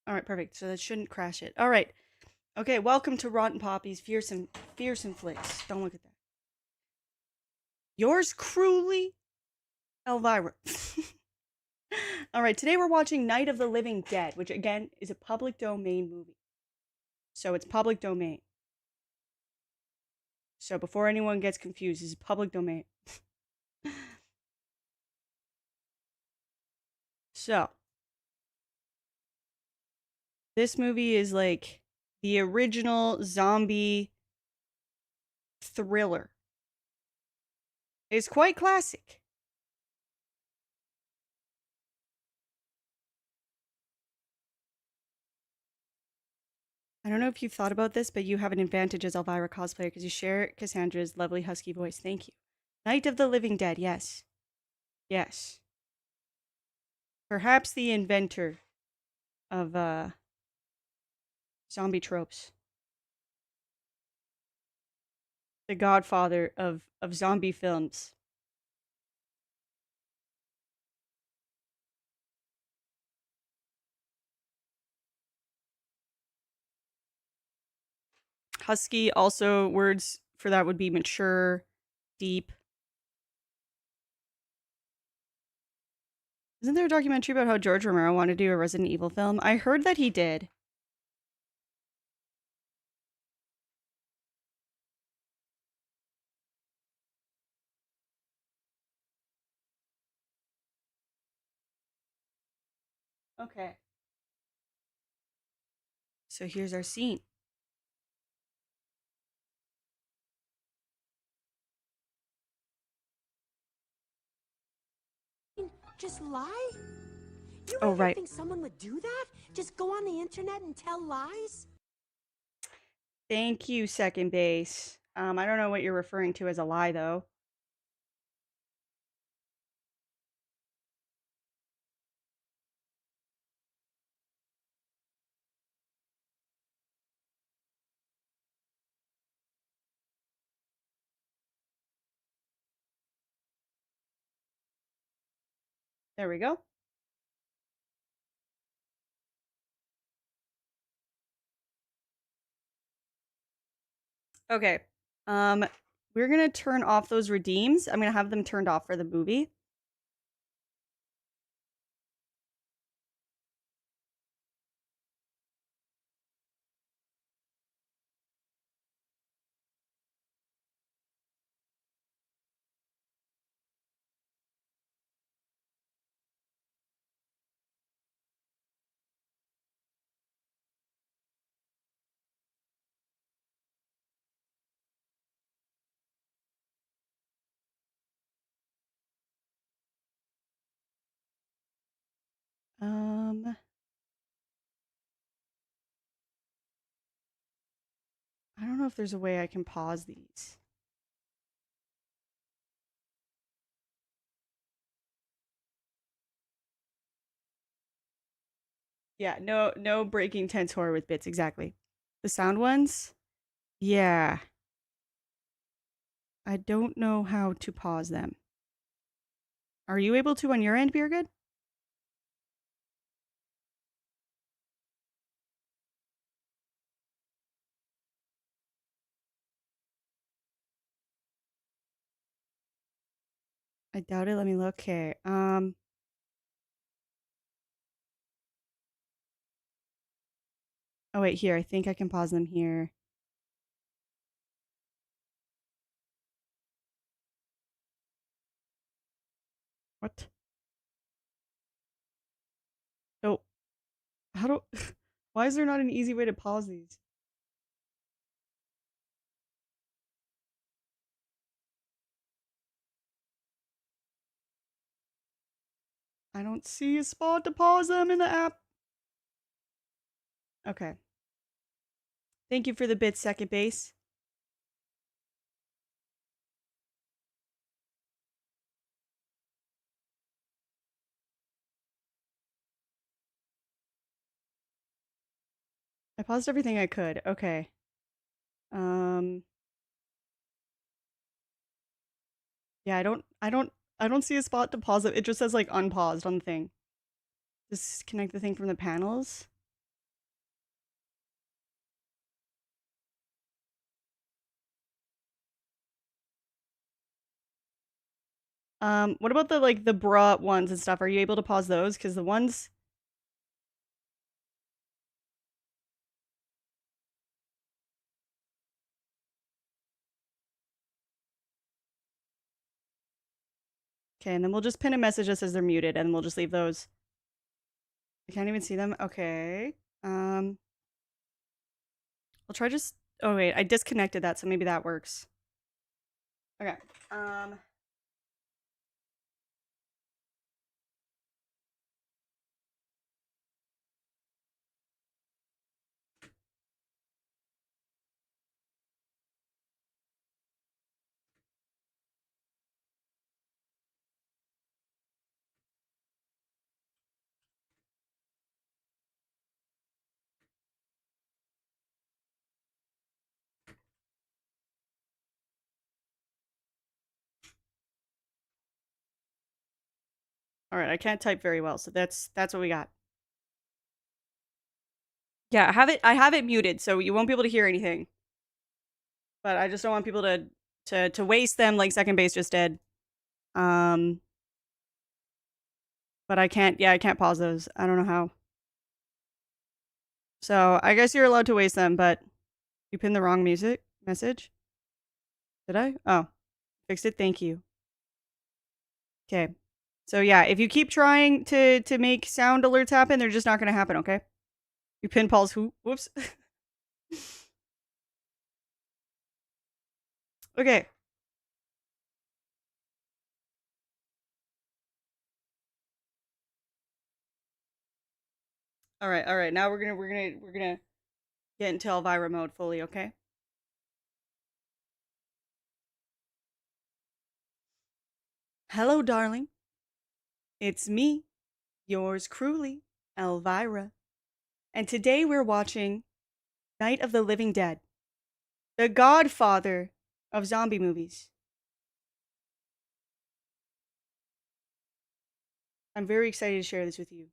All right, perfect. So that shouldn't crash it. All right. Okay, welcome to Rotten Poppy's Fearsome Flicks. Don't look at that. Yours cruelly, Elvira. All right, today we're watching Night of the Living Dead, which again is a public domain movie. So it's public domain. So before anyone gets confused, it's public domain. So this movie is like the original zombie thriller. It's quite classic. I don't know if you've thought about this, but you have an advantage as Elvira cosplayer because you share Cassandra's lovely husky voice. Thank you. Night of the Living Dead, yes. Yes. Perhaps the inventor of zombie tropes. The godfather of zombie films. Husky, also words for that would be mature, deep. Isn't there a documentary about how George Romero wanted to do a Resident Evil film? I heard that he did. Okay. So here's our scene. Just lie? You Oh, really right. think someone would do that? Just go on the internet and tell lies? Thank you, second base. I don't know what you're referring to as a lie, though. There we go. Okay. Um, we're gonna turn off those redeems. I'm gonna have them turned off for the movie. Um, I don't know if there's a way I can pause these. Yeah, no breaking tense horror with bits, exactly. The sound ones? Yeah. I don't know how to pause them. Are you able to on your end, Beergood? I doubt it. Let me look. Okay. Oh wait, here. I think I can pause them here. What? Oh, how do why is there not an easy way to pause these? I don't see a spot to pause them in the app. Okay. Thank you for the bit, second base. I paused everything I could. Okay. Um Yeah, I don't see a spot to pause it. It just says like unpaused on the thing. Disconnect the thing from the panels. What about the, like, the bra ones and stuff? Are you able to pause those? Because the ones... Okay, and then we'll just pin a message that says they're muted, and we'll just leave those. I can't even see them. Okay. Um, I'll try just... Oh, wait, I disconnected that, so maybe that works. Okay. Um... All right, I can't type very well, so that's what we got. Yeah, I have it muted, so you won't be able to hear anything. But I just don't want people to waste them like second base just did. Um, but I can't. Yeah, I can't pause those. I don't know how. So I guess you're allowed to waste them, but you pinned the wrong music message. Did I? Oh, fixed it. Thank you. Okay. So yeah, if you keep trying to make sound alerts happen, they're just not going to happen. Okay. You pin Paul's who? Whoops. Okay. All right. All right. Now we're gonna get into Elvira mode fully. Okay. Hello, darling. It's me, yours cruelly, Elvira. And today we're watching Night of the Living Dead, the godfather of zombie movies. I'm very excited to share this with you.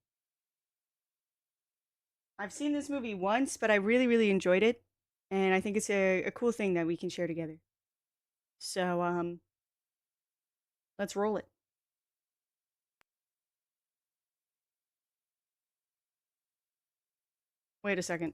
I've seen this movie once, but I really, really enjoyed it. And I think it's a cool thing that we can share together. So, let's roll it. Wait a second.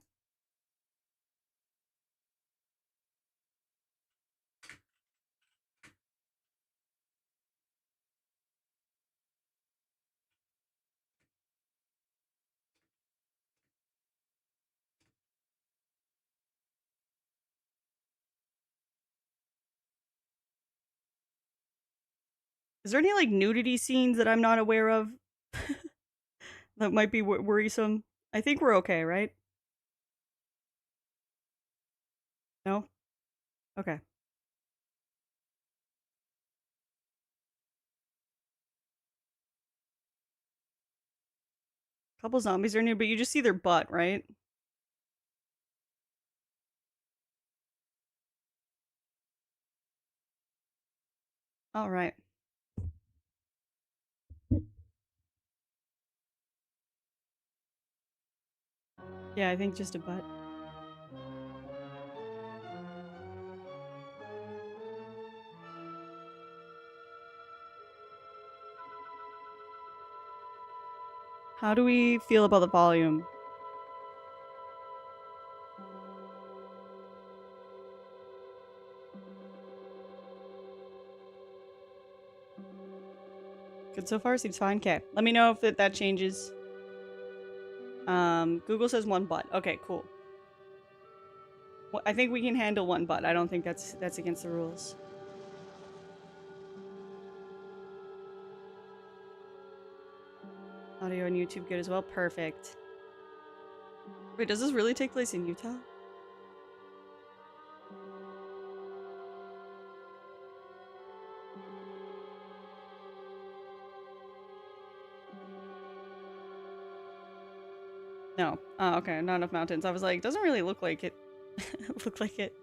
Is there any, like, nudity scenes that I'm not aware of that might be worrisome? I think we're okay, right? No? Okay. Couple zombies are new, but you just see their butt, right? All right. Yeah, I think just a butt. How do we feel about the volume? Good so far? Seems fine. Okay. Let me know if that changes. Google says one butt. Okay, cool. Well, I think we can handle one butt. I don't think that's against the rules. Audio on YouTube good as well. Perfect. Wait, does this really take place in Utah? No. Oh, okay. Not enough mountains. I was like, doesn't really look like it. Look like it.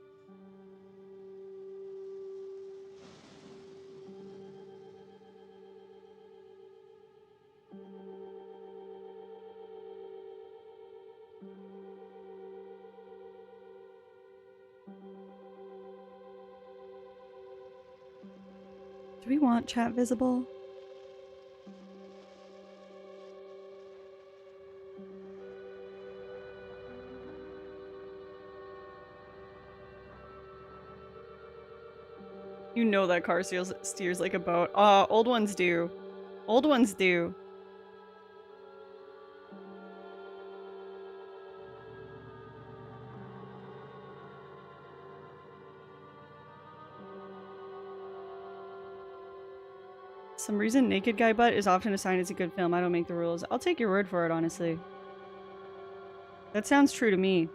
Do we want chat visible? You know that car steers like a boat. Old ones do. Old ones do. Some reason Naked Guy Butt is often assigned as a good film. I don't make the rules. I'll take your word for it, honestly. That sounds true to me.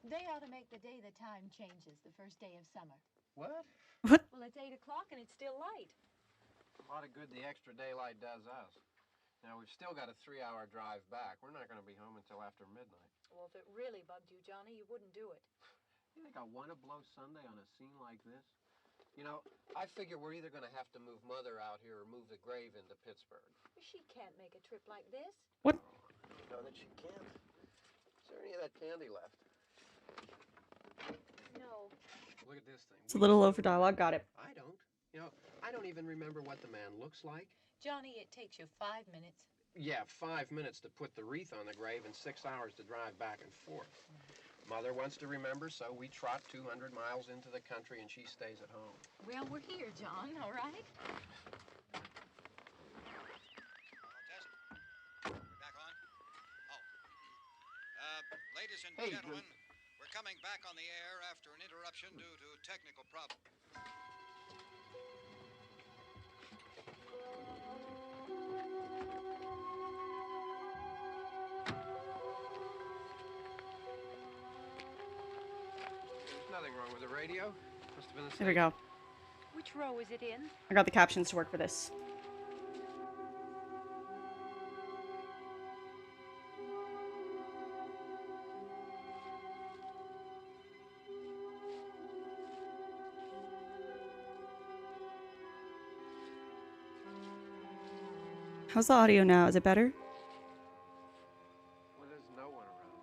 They ought to make the day the time changes, the first day of summer. What? What? Well, it's 8 o'clock and it's still light. A lot of good the extra daylight does us. Now, we've still got a 3-hour drive back. We're not going to be home until after midnight. Well, if it really bugged you, Johnny, you wouldn't do it. You think I want to blow Sunday on a scene like this? You know, I figure we're either going to have to move Mother out here or move the grave into Pittsburgh. She can't make a trip like this. What? You know that she can't? Is there any of that candy left? No. Look at this thing. It's a little low for dialogue. Got it. I don't. You know, I don't even remember what the man looks like. Johnny, it takes you 5 minutes. Yeah, 5 minutes to put the wreath on the grave and 6 hours to drive back and forth. Mother wants to remember, so we trot 200 miles into the country and she stays at home. Well, we're here, John, all right? Test. We're back on. Ladies and Hey, gentlemen, we're coming back on the air after an interruption due to technical problems. There's nothing wrong with the radio. Must have been the There we go. Which row is it in? I got the captions to work for this. How's the audio now? Is it better? Well, there's no one around.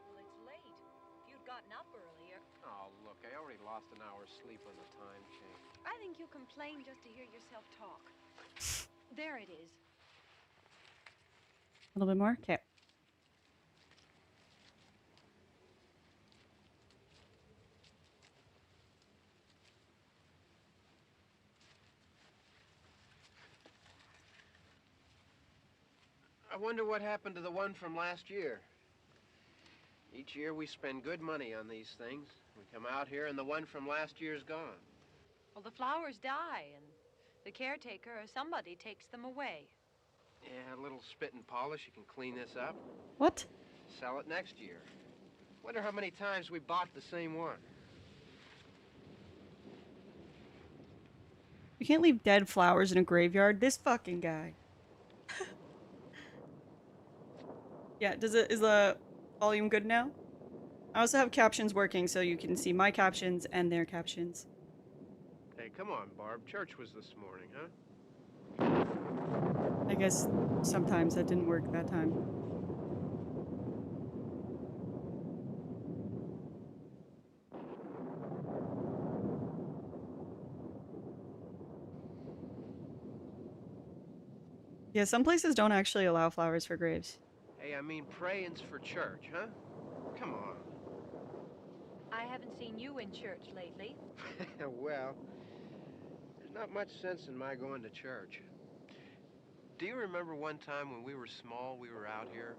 Well, it's late. If you'd gotten up earlier. Oh, look, I already lost an hour's sleep on the time change. I think you complain just to hear yourself talk. There it is. A little bit more? Okay. I wonder what happened to the one from last year. Each year we spend good money on these things. We come out here and the one from last year's gone. Well, the flowers die, and the caretaker or somebody takes them away. Yeah, a little spit and polish, you can clean this up. What? Sell it next year. Wonder how many times we bought the same one. You can't leave dead flowers in a graveyard. This fucking guy. Yeah, is the volume good now? I also have captions working so you can see my captions and their captions. Hey, come on, Barb. Church was this morning, huh? I guess sometimes that didn't work that time. Yeah, some places don't actually allow flowers for graves. Hey, I mean praying's for church, huh? Come on. I haven't seen you in church lately. Well, there's not much sense in my going to church. Do you remember one time when we were small, we were out here?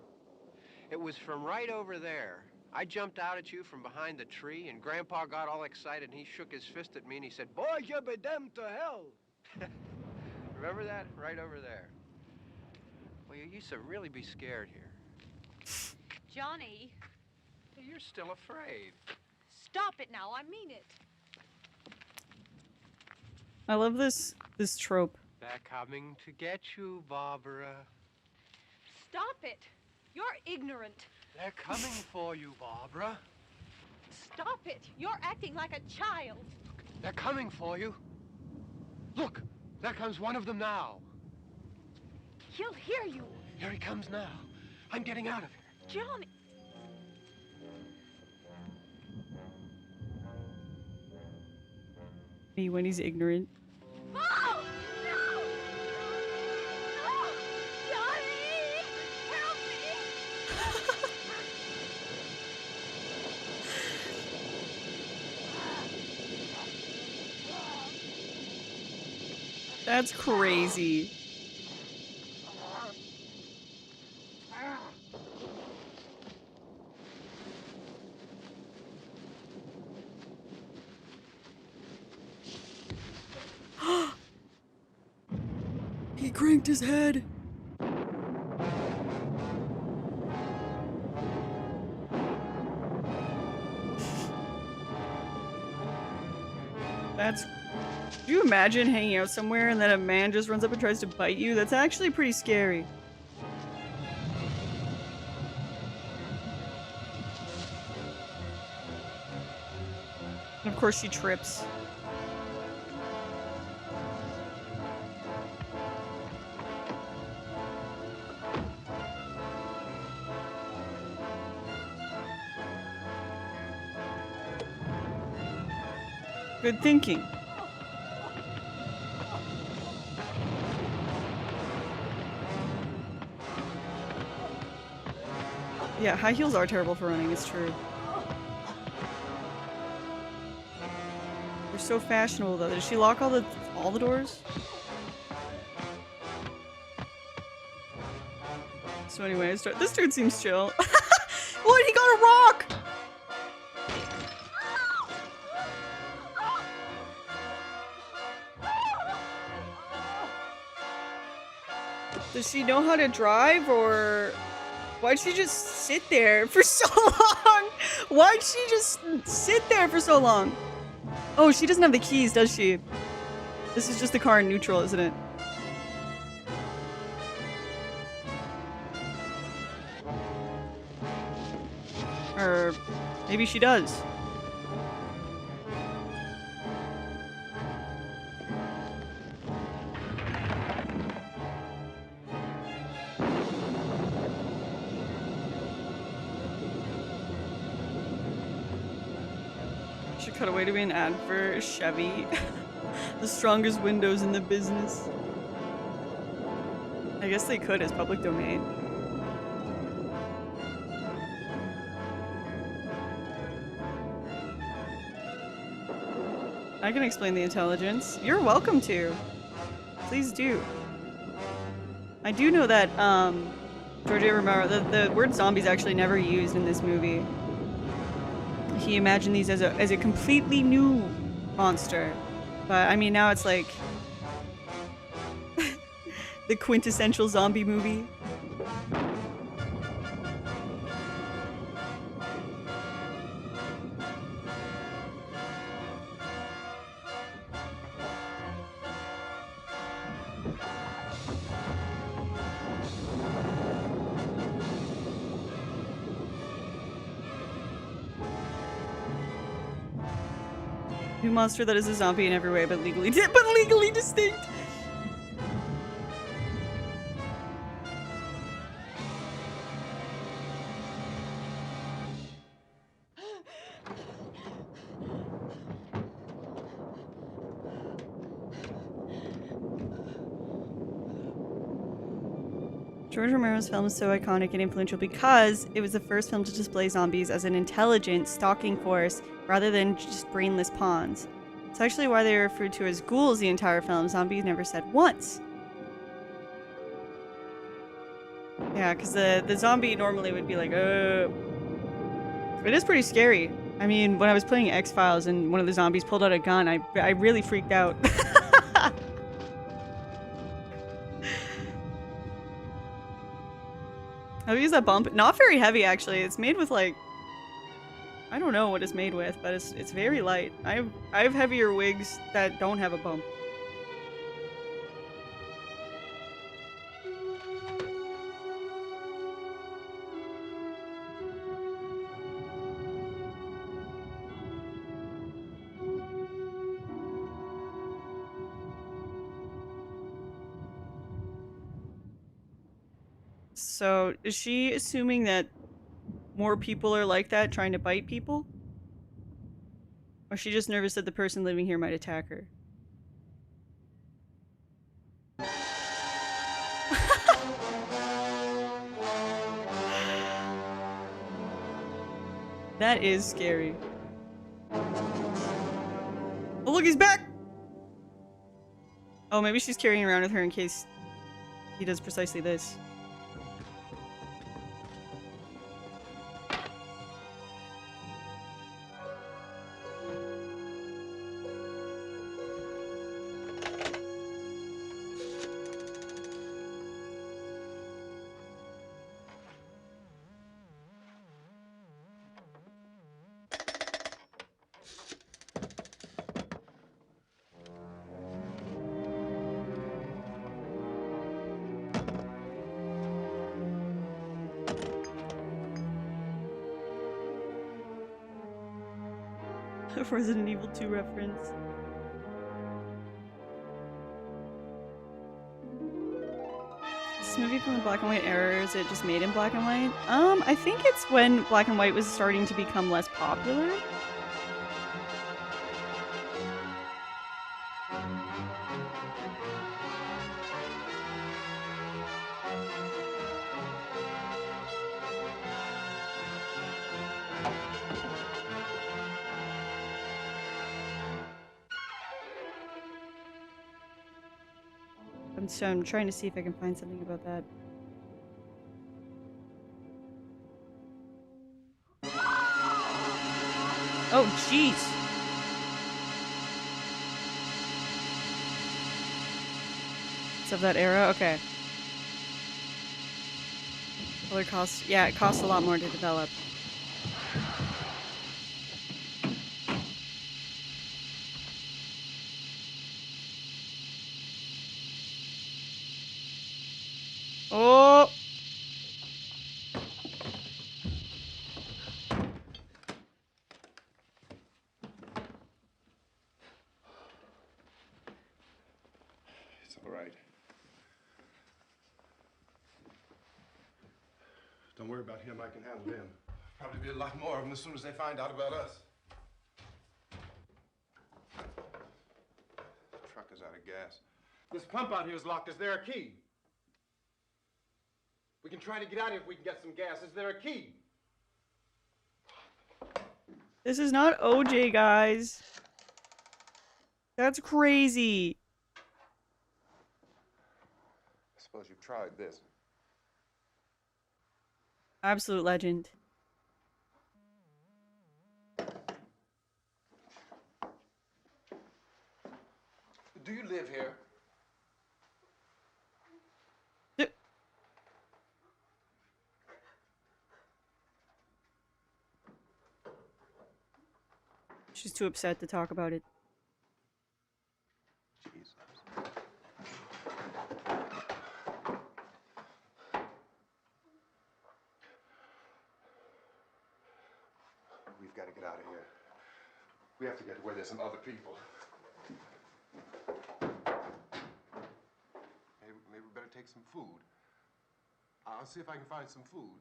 It was from right over there. I jumped out at you from behind the tree, and Grandpa got all excited, and he shook his fist at me, and he said, "Boy, you'll be damned to hell." Remember that? Right over there. Well, you used to really be scared here. Johnny, Hey, you're still afraid. stop it now. I mean it. I love this trope. They're coming to get you, Barbara. Stop it. You're ignorant. They're coming for you, Barbara. Stop it. You're acting like a child. They're coming for you. Look, there comes one of them now. He'll hear you. Here he comes now. I'm getting out of here. Johnny. When he's ignorant. No! No! No! Johnny! Help me! That's crazy. He cranked his head. That's... Do you imagine hanging out somewhere and then a man just runs up and tries to bite you? That's actually pretty scary. And of course she trips. Good thinking. Yeah, high heels are terrible for running, it's true. They're so fashionable though. Did she lock all the doors? So anyway, this dude seems chill. What? He got a rock! Does she know how to drive, or why'd she just sit there for so long? Why'd she just sit there for so long? Oh, she doesn't have the keys, does she? This is just the car in neutral, isn't it? Or maybe she does. Should cut away to be an ad for Chevy. The strongest windows in the business. I guess they could as public domain. I can explain the intelligence. You're welcome to. Please do. I do know that, George A. Romero, the word zombie is actually never used in this movie. He imagined these as a completely new monster. But, I mean, now it's like... the quintessential zombie movie. New monster that is a zombie in every way, but legally distinct. George Romero's film is so iconic and influential because it was the first film to display zombies as an intelligent, stalking force rather than just brainless pawns. It's actually why they are referred to as ghouls the entire film. Zombies never said once. Yeah, because the zombie normally would be like, It is pretty scary. I mean, when I was playing X-Files and one of the zombies pulled out a gun, I really freaked out. I've used that bump. Not very heavy, actually. It's made with, like... I don't know what it's made with, but it's very light. I have heavier wigs that don't have a bump. So, is she assuming that more people are like that, trying to bite people? Or is she just nervous that the person living here might attack her? That is scary. Oh, look, he's back! Oh, maybe she's carrying around with her in case he does precisely this. Resident Evil 2 reference. Is this movie from the black and white era, or is it just made in black and white? I think it's when black and white was starting to become less popular. So I'm trying to see if I can find something about that. Oh, jeez! It's of that era? Okay. Color costs... Yeah, it costs a lot more to develop. Oh! It's all right. Don't worry about him. I can handle him. Probably be a lot more of them as soon as they find out about us. The truck is out of gas. This pump out here is locked. Is there a key? We can try to get out here if we can get some gas. Is there a key? This is not OJ, guys. That's crazy. I suppose you've tried this. Absolute legend. Do you live here? She's too upset to talk about it. Jesus. We've got to get out of here. We have to get to where there's some other people. Maybe we better take some food. I'll see if I can find some food.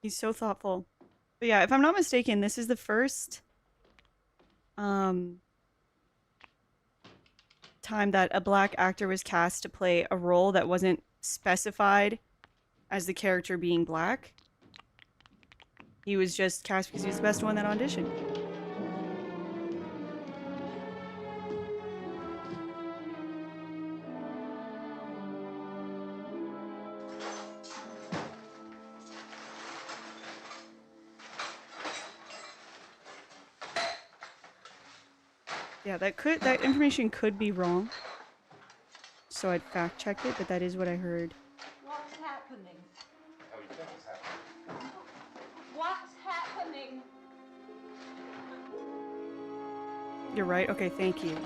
He's so thoughtful. But yeah, if I'm not mistaken, this is the first time that a black actor was cast to play a role that wasn't specified as the character being black. He was just cast because he was the best one that auditioned. Yeah, that information could be wrong. So I'd fact check it, but that is what I heard. What's happening? How do you think it's happening? What's happening? You're right? Okay, thank you.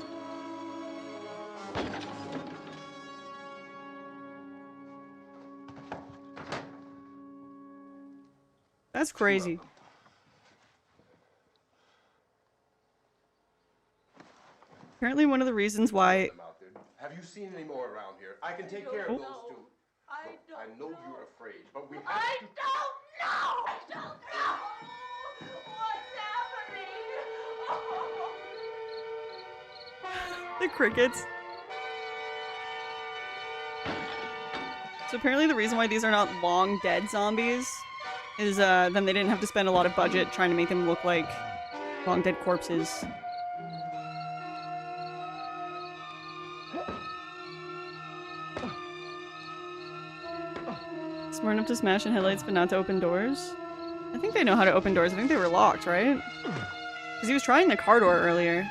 That's crazy. Apparently one of the reasons why Have you seen any more around here? I can take care of those two. Look, I know you're afraid, but we have to... I don't know what's happening. The crickets. So apparently the reason why these are not long dead zombies is then they didn't have to spend a lot of budget trying to make them look like long dead corpses. Smart enough to smash in headlights but not to open doors? I think they know how to open doors. I think they were locked, right? Because he was trying the car door earlier.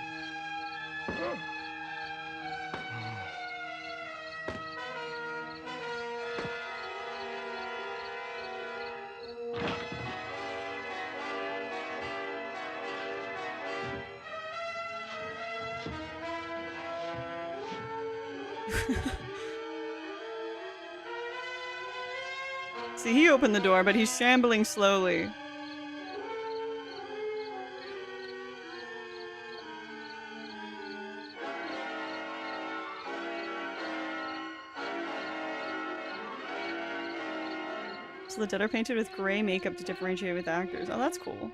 See, he opened the door, but he's shambling slowly. So the dead are painted with gray makeup to differentiate with actors. Oh, that's cool.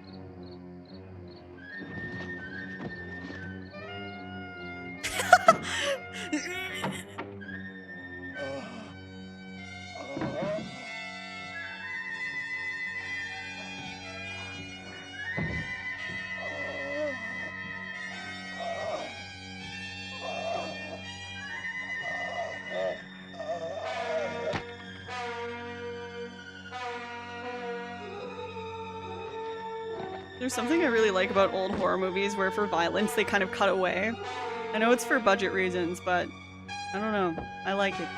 There's something I really like about old horror movies where for violence they kind of cut away. I know it's for budget reasons, but I don't know. I like it.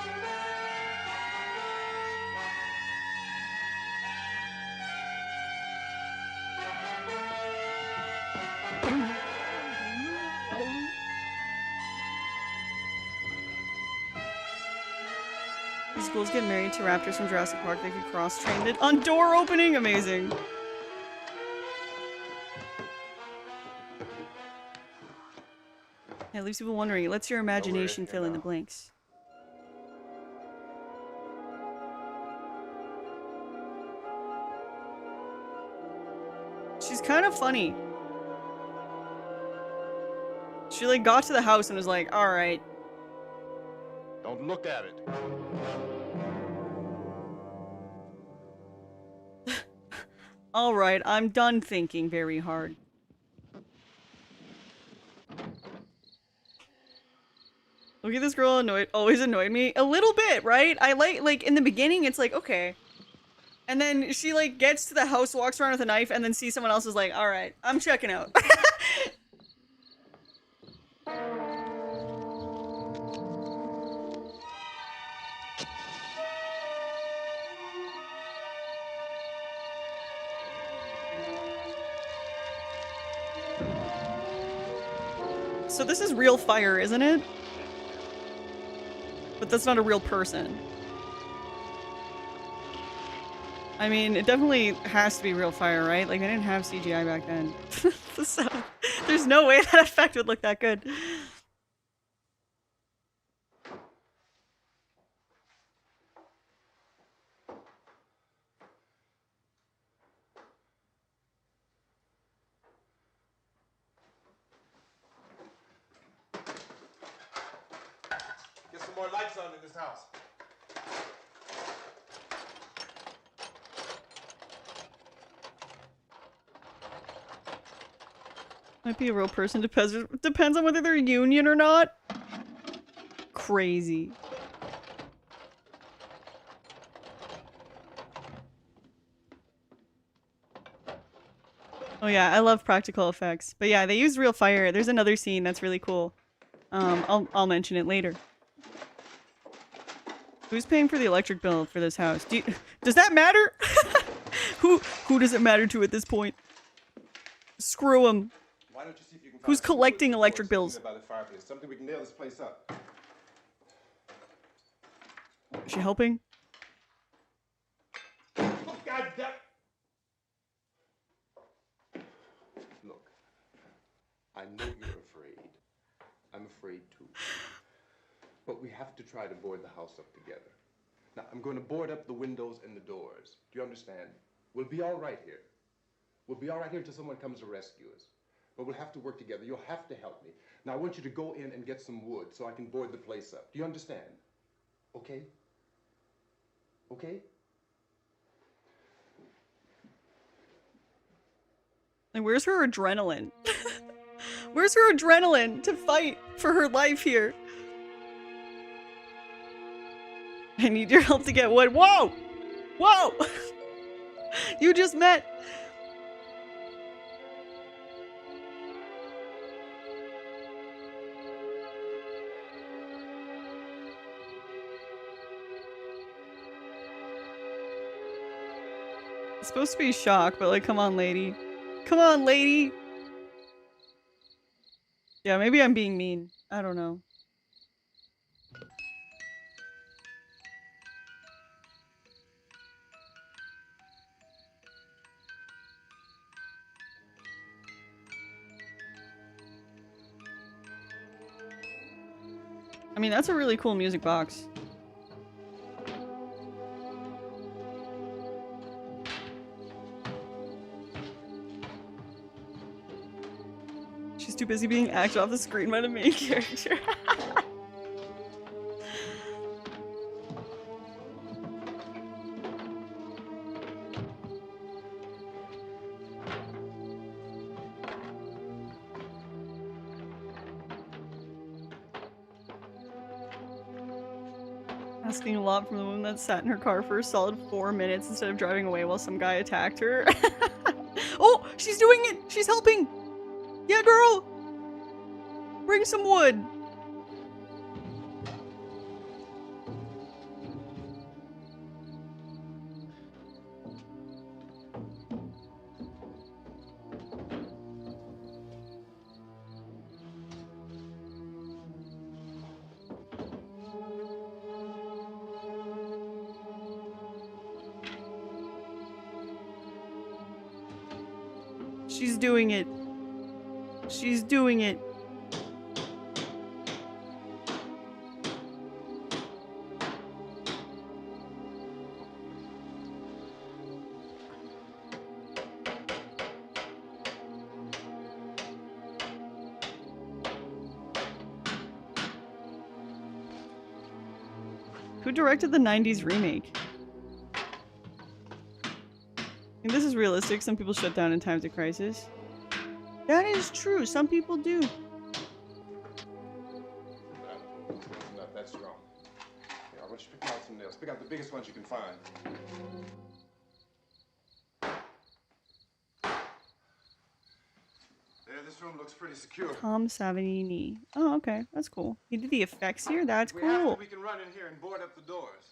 The schools get married to raptors from Jurassic Park. They could cross-train it on door opening. Amazing. Yeah, it leaves people wondering. It lets your imagination fill in the blanks. She's kind of funny. She like got to the house and was like, all right. Don't look at it. All right, I'm done thinking very hard. Look at this girl, always annoyed me. A little bit, right? I like in the beginning, it's like, okay. And then she, like, gets to the house, walks around with a knife, and then sees someone else is like, alright, I'm checking out. So this is real fire, isn't it? But that's not a real person. I mean, it definitely has to be real fire, right? Like, they didn't have CGI back then. So, there's no way that effect would look that good. Get some more lights on in this house. Might be a real person, depends on whether they're union or not. Crazy. Oh yeah, I love practical effects. But yeah, they use real fire. There's another scene that's really cool. I'll mention it later. Who's paying for the electric bill for this house? Does that matter? Who does it matter to at this point? Screw him. Why don't you see if you can Who's collecting electric bills? By the fireplace. Something we can nail this place up. Is she helping? God damn. Look, I know you're afraid. I'm afraid too. But we have to try to board the house up together. Now, I'm going to board up the windows and the doors. Do you understand? We'll be all right here. We'll be all right here until someone comes to rescue us. But we'll have to work together. You'll have to help me. Now, I want you to go in and get some wood so I can board the place up. Do you understand? Okay? Okay? And where's her adrenaline? Where's her adrenaline to fight for her life here? I need your help to get wood. Whoa! Whoa! You just met. It's supposed to be shock, but like, come on, lady. Come on, lady! Yeah, maybe I'm being mean. I don't know. I mean, that's a really cool music box. She's too busy being acted off the screen by the main character. Asking a lot from the woman that sat in her car for a solid 4 minutes instead of driving away while some guy attacked her. Oh, she's doing it! She's helping! Yeah, girl! Bring some wood! She's doing it. She's doing it. Who directed the 90s remake? I mean, this is realistic. Some people shut down in times of crisis. That is true. Some people do. Not that strong. Yeah, I want you to pick out some nails. Pick out the biggest ones you can find. There, this room looks pretty secure. Tom Savini. Oh, okay. That's cool. He did the effects here? That's We have cool. to, we can run in here and board up the doors.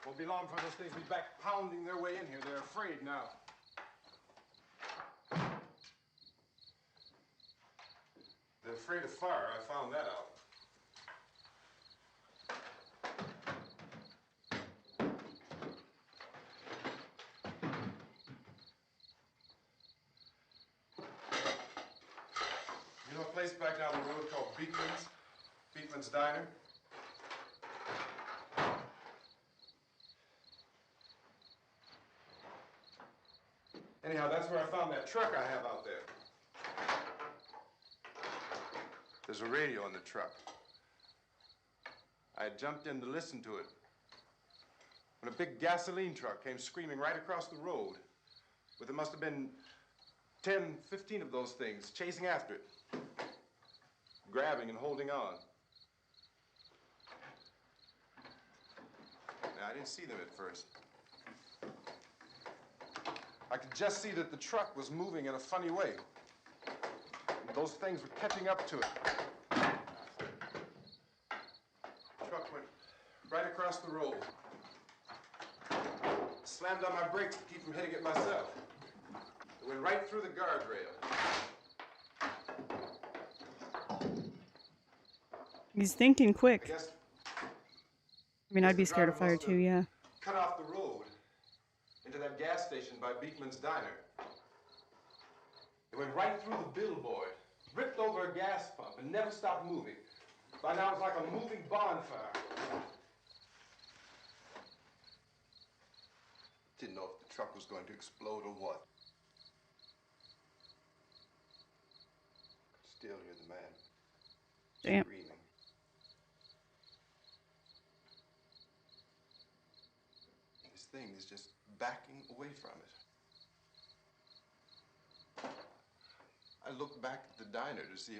Won't be long before those things be back pounding their way in here. They're afraid now. They're afraid of fire. I found that out. You know a place back down the road called Beekman's Diner? Anyhow, that's where I found that truck I have out there. There's a radio in the truck. I had jumped in to listen to it when a big gasoline truck came screaming right across the road with there must have been 10, 15 of those things chasing after it, grabbing and holding on. Now, I didn't see them at first. I could just see that the truck was moving in a funny way. And those things were catching up to it. The truck went right across the road. Slammed on my brakes to keep from hitting it myself. It went right through the guardrail. He's thinking quick. I guess I mean, I'd be scared of fire too, yeah. cut off the road into that gas station by Beekman's Diner. It went right through the billboard. ripped over a gas pump and never stopped moving. By now it's like a moving bonfire. Didn't know if the truck was going to explode or what. Could still hear the man Damn. screaming. This thing is just backing away from it. I looked back at the diner to see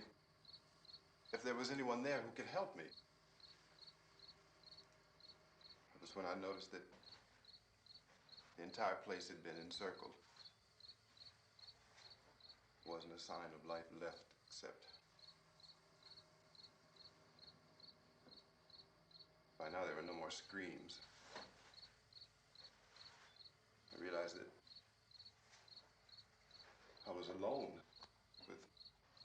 if there was anyone there who could help me. It was when I noticed that the entire place had been encircled. There wasn't a sign of life left except by now there were no more screams. I realized that I was alone with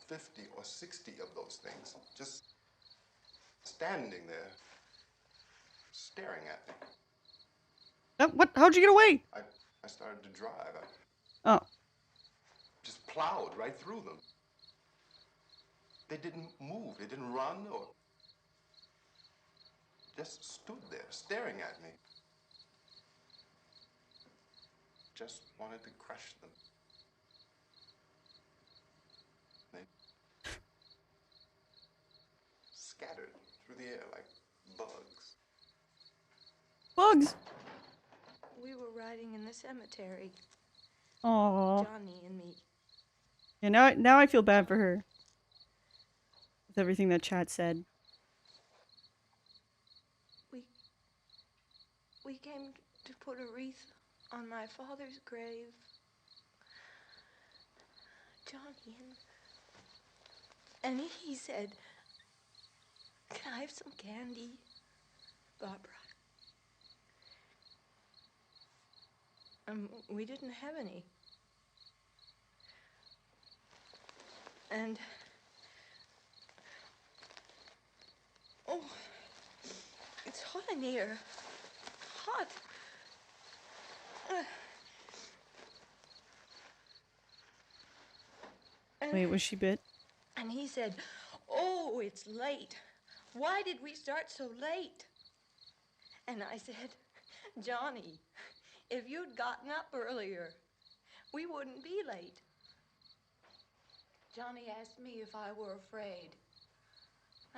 50 or 60 of those things, just standing there, staring at me. What? How'd you get away? I started to drive. Oh. Just plowed right through them. They didn't move. They didn't run or just stood there staring at me. Just wanted to crush them. They scattered through the air like bugs. Bugs. We were riding in the cemetery, Aww. Johnny and me. Yeah, now I feel bad for her. With everything that chat said. We came to put a wreath on my father's grave. Johnny and he said, "Can I have some candy, Barbara?" We didn't have any. And oh, it's hot in here. Hot. Wait, was she bit? And he said, "Oh, it's late. Why did we start so late?" And I said, "Johnny, if you'd gotten up earlier, we wouldn't be late." Johnny asked me if I were afraid.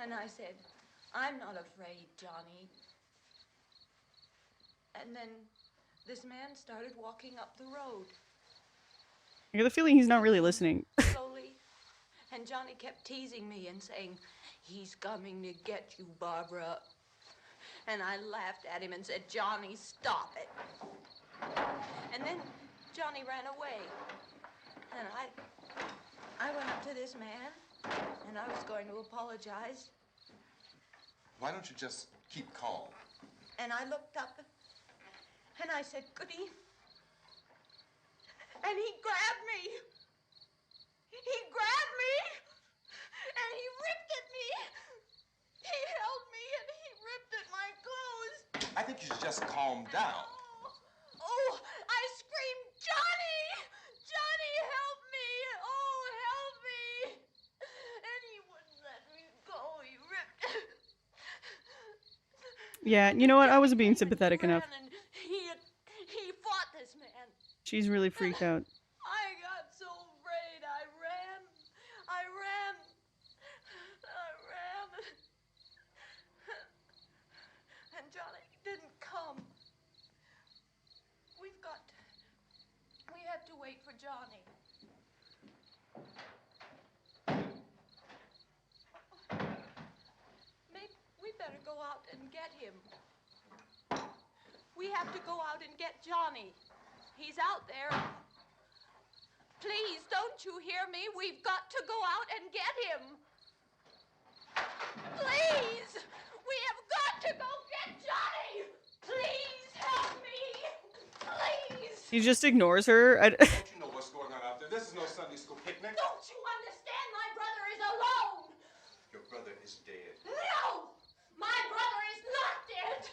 And I said, "I'm not afraid, Johnny." And then this man started walking up the road. I get the feeling he's not really listening. Slowly. And Johnny kept teasing me and saying, "He's coming to get you, Barbara." And I laughed at him and said, "Johnny, stop it." And then Johnny ran away. And I went up to this man, and I was going to apologize. Why don't you just keep calm? And I looked up, and I said, "Goody." And he grabbed me. He grabbed me, and he ripped at me. He held me, and he ripped at my clothes. I think you should just calm down. Oh, I screamed, "Johnny! Johnny, help me! Oh, help me!" And he wouldn't let me go. He ripped. Yeah, you know what? I wasn't being sympathetic enough. And he fought this man. She's really freaked out. I got so afraid. I ran. And Johnny didn't come. We have to wait for Johnny. Maybe we better go out and get him. We have to go out and get Johnny. He's out there. Please, don't you hear me? We've got to go out and get him. Please! We have got to go get Johnny! Please help me! Please! He just ignores her. Don't you know what's going on out there? This is no Sunday school picnic. Don't you understand? My brother is alone! Your brother is dead. No! My brother is not dead!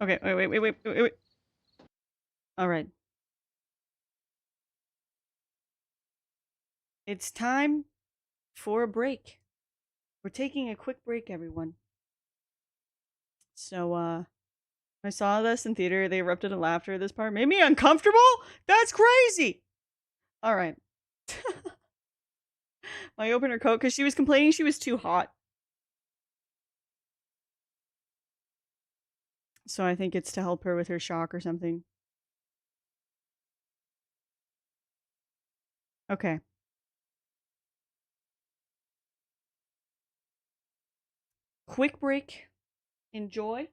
Okay, wait. All right. It's time for a break. We're taking a quick break, everyone. So, I saw this in theater. They erupted in laughter. This part made me uncomfortable. That's crazy. All right. I opened her coat because she was complaining she was too hot. So I think it's to help her with her shock or something. Okay. Quick break. Enjoy.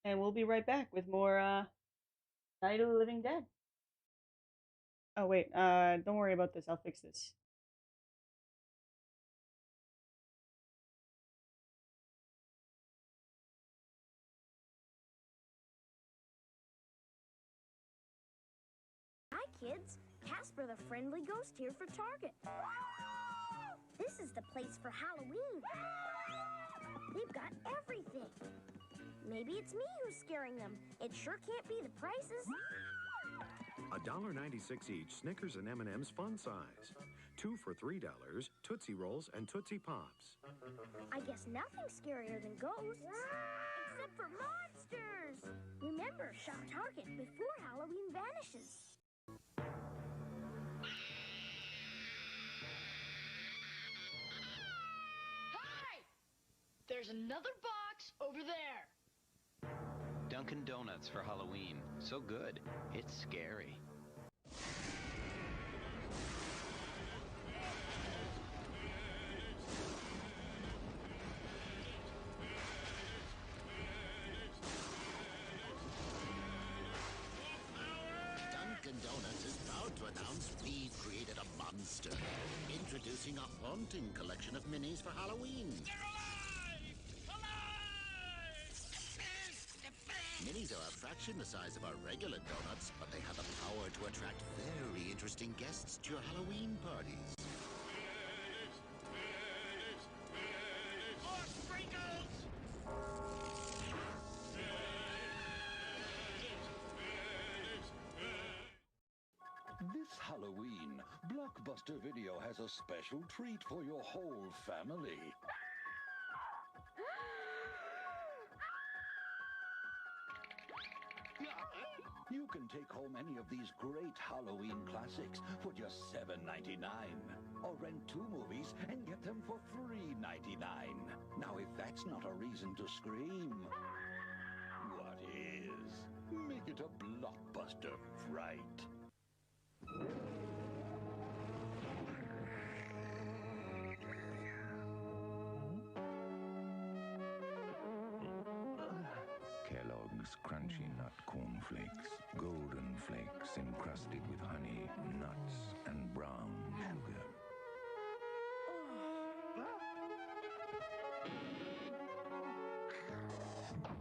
And we'll be right back with more Night of the Living Dead. Oh wait, don't worry about this. I'll fix this. Hi, kids. Casper the Friendly Ghost here for Target. This is the place for Halloween. They've got everything. Maybe it's me who's scaring them. It sure can't be the prices. $1.96 each Snickers and M&M's fun size. 2 for $3, Tootsie Rolls and Tootsie Pops. I guess nothing's scarier than ghosts. Except for monsters. Remember, shop Target before Halloween vanishes. Hi! There's another box over there. Dunkin' Donuts for Halloween. So good, it's scary. Dunkin' Donuts is proud to announce we've created a monster. Introducing a haunting collection of minis for Halloween. Minis are a fraction the size of our regular donuts, but they have the power to attract very interesting guests to your Halloween parties. More sprinkles! This Halloween, Blockbuster Video has a special treat for your whole family. You can take home any of these great Halloween classics for just $7.99. Or rent 2 movies and get them for $3.99. Now, if that's not a reason to scream, what is? Make it a Blockbuster fright. Kellogg's Crunchy Nut Cornflakes. Golden flakes encrusted with honey, nuts, and brown sugar.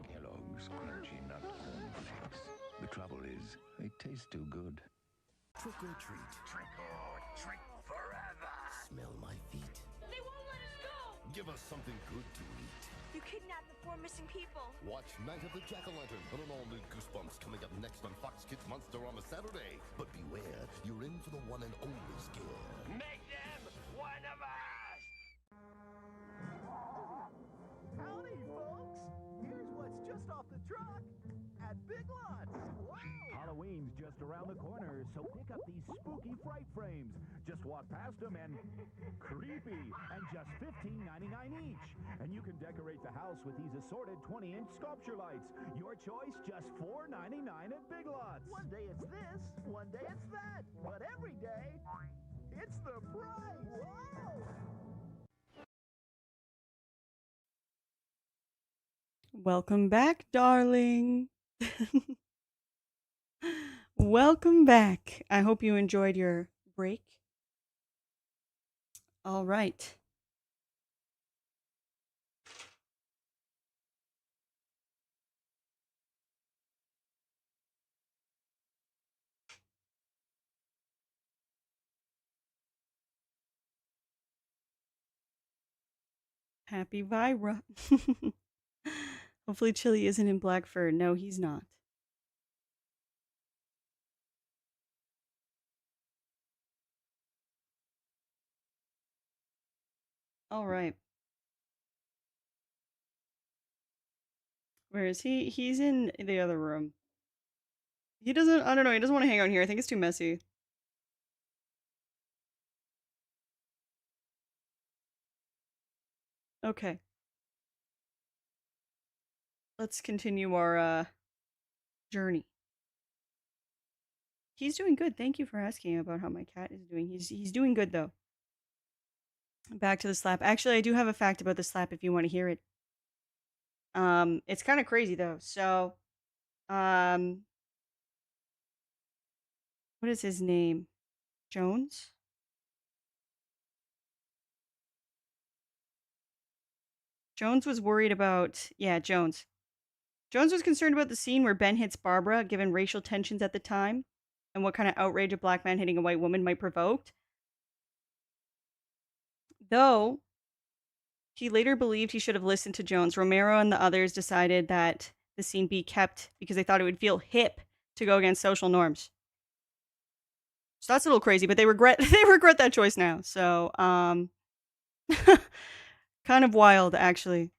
Kellogg's Crunchy Nut Cornflakes. The trouble is, they taste too good. Trick or treat. Trick or treat forever. Smell my feet. They won't let us go! Give us something good to eat. You kidnapped the 4 missing people. Watch Night of the Jack-O-Lantern on an all-new Goosebumps coming up next on Fox Kids Monsterama Saturday. But beware, you're in for the one and only scare. Make them one of us! Howdy, folks! Here's what's just off the truck at Big Lots. Wow! Halloween's just around the corner, so pick up these spooky fright frames. Just walk past them and creepy, and just $15.99 each. And you can decorate the house with these assorted 20-inch sculpture lights. Your choice, just $4.99 at Big Lots. One day it's this, one day it's that, but every day, it's the price. Wow! Welcome back, darling. Welcome back. I hope you enjoyed your break. All right. Happy Vira. Hopefully Chili isn't in black fur. No, he's not. All right. Where is he? He's in the other room. He doesn't, I don't know, he doesn't want to hang out here. I think it's too messy. Okay. Let's continue our journey. He's doing good. Thank you for asking about how my cat is doing. He's doing good though. Back to the slap. Actually, I do have a fact about the slap if you want to hear it. It's kind of crazy though. So, what is his name? Jones? Jones was worried about, yeah, Jones. Jones was concerned about the scene where Ben hits Barbara, given racial tensions at the time, and what kind of outrage a black man hitting a white woman might provoke. Though, he later believed he should have listened to Jones. Romero and the others decided that the scene be kept because they thought it would feel hip to go against social norms. So that's a little crazy, but they regret that choice now. So, kind of wild, actually.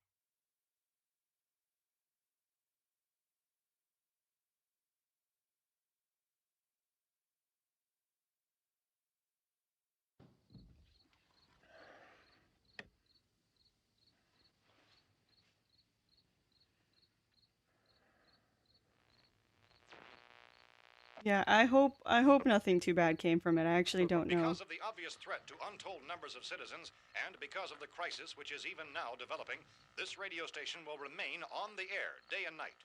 Yeah, I hope nothing too bad came from it. I actually don't know. Because of the obvious threat to untold numbers of citizens, and because of the crisis which is even now developing, this radio station will remain on the air day and night.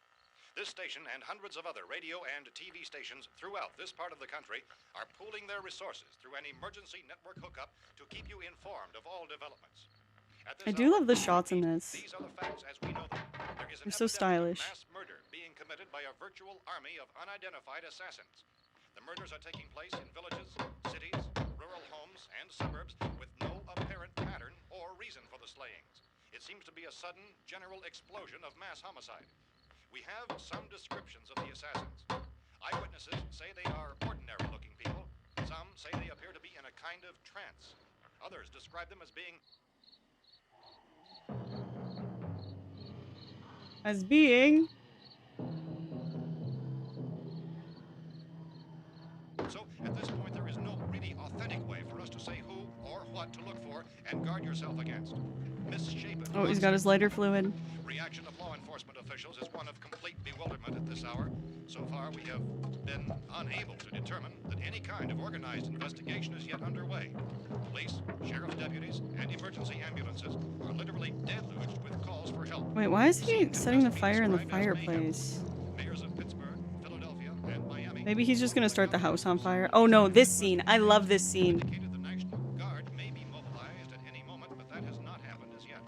This station and hundreds of other radio and TV stations throughout this part of the country are pooling their resources through an emergency network hookup to keep you informed of all developments. I do love the shots in this. These are the facts as we know them. There is an They're so stylish. mass murder being committed by a virtual army of unidentified assassins. The murders are taking place in villages, cities, rural homes, and suburbs with no apparent pattern or reason for the slayings. It seems to be a sudden, general explosion of mass homicide. We have some descriptions of the assassins. Eyewitnesses say they are ordinary-looking people. Some say they appear to be in a kind of trance. Others describe them as being So, at this point, there is no really authentic way for us to say who or what to look for and guard yourself against. Misshapen. Oh, he's got his lighter fluid. Reaction of law enforcement officials is one of complete bewilderment at this hour. So far, we have been unable to determine that any kind of organized investigation is yet underway. Police, sheriff's deputies, and emergency ambulances are literally deluged with calls for help. Wait, why is he setting the fire in the fireplace? Mayors of Pittsburgh, Philadelphia, and Miami. Maybe he's just gonna start the house on fire. Oh no, this scene. I love this scene. The National Guard may be mobilized at any moment, but that has not happened as yet.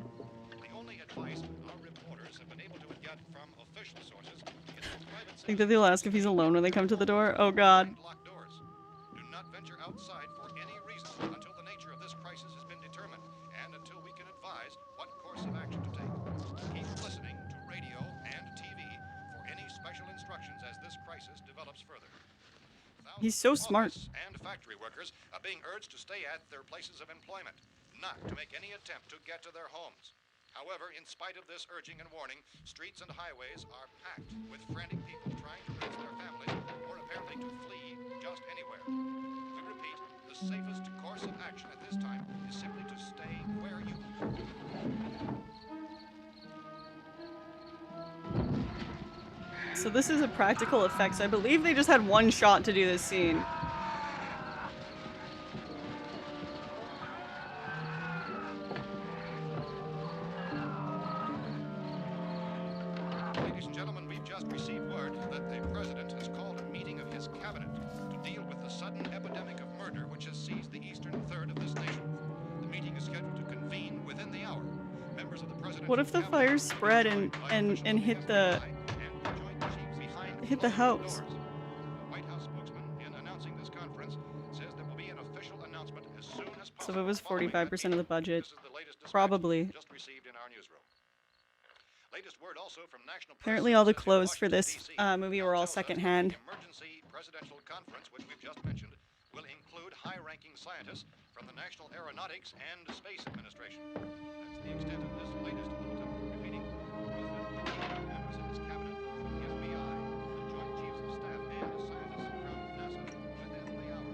The only advice our reporters have been able to get from official sources is that private Think that they'll ask if he's alone when they come to the door. Oh god. locked doors. Do not venture outside for any reason until the nature of this crisis has been determined and until we can advise what course of action to take. Keep listening to radio and TV for any special instructions as this crisis develops further. He's so smart. Office and factory workers are being urged to stay at their places of employment, not to make any attempt to get to their homes. However, in spite of this urging and warning, streets and highways are packed with frantic people trying to reach their families or apparently to flee just anywhere. We repeat, the safest course of action at this time is simply to stay where you are. So this is a practical effect. So I believe they just had one shot to do this scene. Ladies and gentlemen, we've just received word that the president has called a meeting of his cabinet to deal with the sudden epidemic of murder which has seized the eastern third of this nation. The meeting is scheduled to convene within the hour. Members of the president's What if the fire spread and hit the house? White House spokesman, in announcing this conference, says there will be an official announcement as soon as possible. So if it was 45% of the budget, probably. Just received in our newsroom. Latest word also from National Apparently all the clothes for this movie were all secondhand. Emergency presidential conference, which we've just mentioned, will include high-ranking scientists from the National Aeronautics and Space Administration. That's the extent of this latest bulletin, repeating members of his cabinet, the FBI, the Joint Chiefs of Staff, and scientists from NASA within the hour.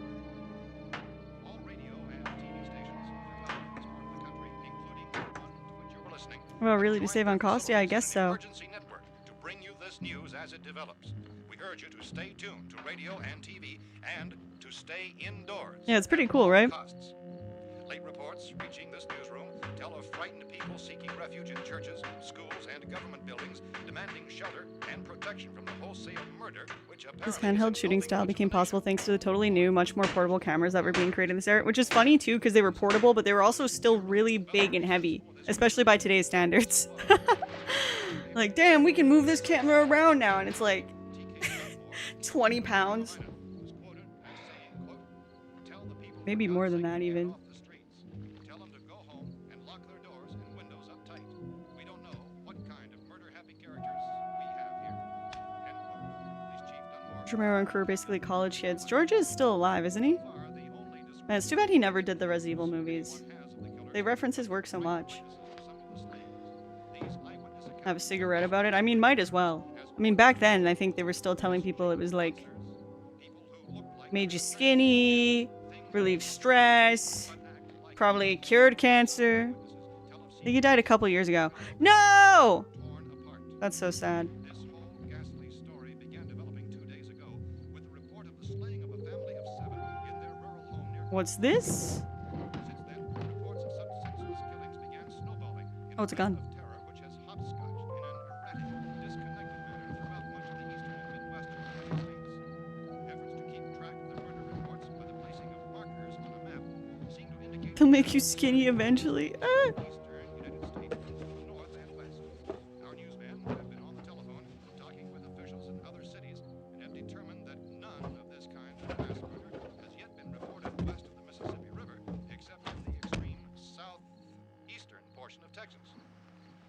All radio and TV stations throughout this part of the country, including the one to which you're listening, Well, really, to save on cost? Yeah, I guess so. network to bring you this news as it develops. We urge you to stay tuned to radio and TV and to stay indoors. Yeah, it's pretty cool, right? Costs. Late reports reaching this newsroom tell of frightened people seeking refuge in churches, schools, and government buildings, demanding shelter and protection from the wholesale murder, which This apparently handheld shooting style became possible thanks to the totally new, much more portable cameras that were being created in this era, which is funny too because they were portable, but they were also still really big and heavy, especially by today's standards. Like, damn, we can move this camera around now, and it's like 20 pounds. Maybe more than that, even. tell them to go home and lock their doors and windows up tight. We don't know what kind of murder-happy characters we have here. End quote. Police Chief Dunmore. Romero and crew are basically college kids. George is still alive, isn't he? Man, it's too bad he never did the Resident Evil movies. They reference his work so much. Have a cigarette about it? I mean, might as well. I mean, back then, I think they were still telling people it was like, made you skinny, relieved stress, probably cured cancer. I think he died a couple years ago. No! That's so sad. What's this? Oh, it's a gun. They'll make you skinny eventually. Ah. Our newsmen have been on the telephone talking with officials in other cities and have determined that none of this kind of mass murder has yet been reported west of the Mississippi River, except in the extreme southeastern portion of Texas.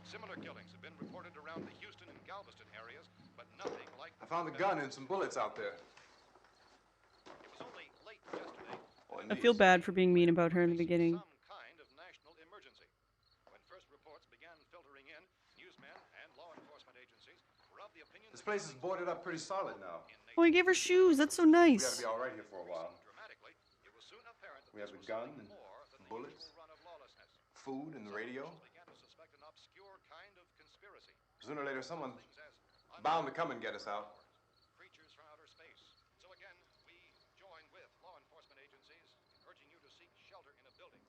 Similar killings have been reported around the Houston and Galveston areas, but nothing like... I found a gun and some bullets out there. It was only late yesterday. I feel bad for being mean about her in the beginning. Some kind of national emergency. When first reports began filtering in, newsmen and law enforcement agencies were of the opinion... This place is boarded up pretty solid now. Oh, he gave her shoes. That's so We nice. gotta be all right here for a while. Dramatically, it was soon apparent that We have this a was gun nothing and more than the bullets, usual run of lawlessness. food, and the radio. Began to suspect an obscure kind of conspiracy. Sooner or later, someone Things as bound to come and get us out. creatures from outer space. So again, we join with law enforcement agencies in urging you to seek shelter in a building.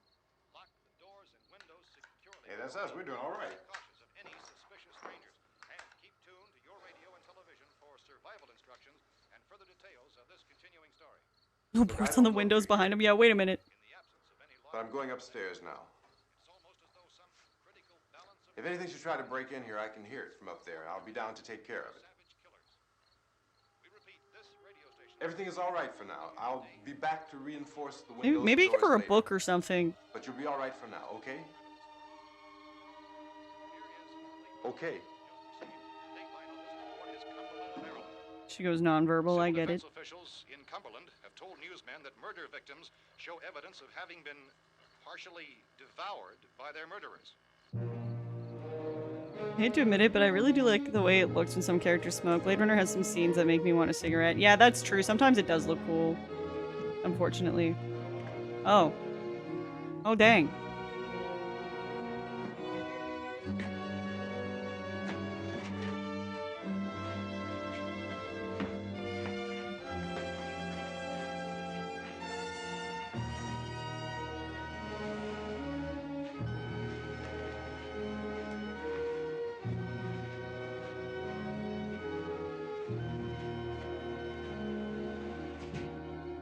Lock the doors and windows securely. Hey, that's us. We're doing all right. Cautious of any suspicious strangers. And keep tuned to your radio and television for survival instructions and further details of this continuing story. No boards on the windows behind him. Yeah, wait a minute. But I'm going upstairs now. If anything should try to break in here, I can hear it from up there. I'll be down to take care of it. Everything is all right for now. I'll be back to reinforce the windows. Maybe and give her a doors later. book or something. But you'll be all right for now, okay? Okay. She goes nonverbal. I get it. Defense officials in Cumberland have told newsmen that murder victims show evidence of having been partially devoured by their murderers. I hate to admit it, but I really do like the way it looks when some characters smoke. Blade Runner has some scenes that make me want a cigarette. Yeah, that's true. Sometimes it does look cool. Unfortunately. Oh. Oh, dang.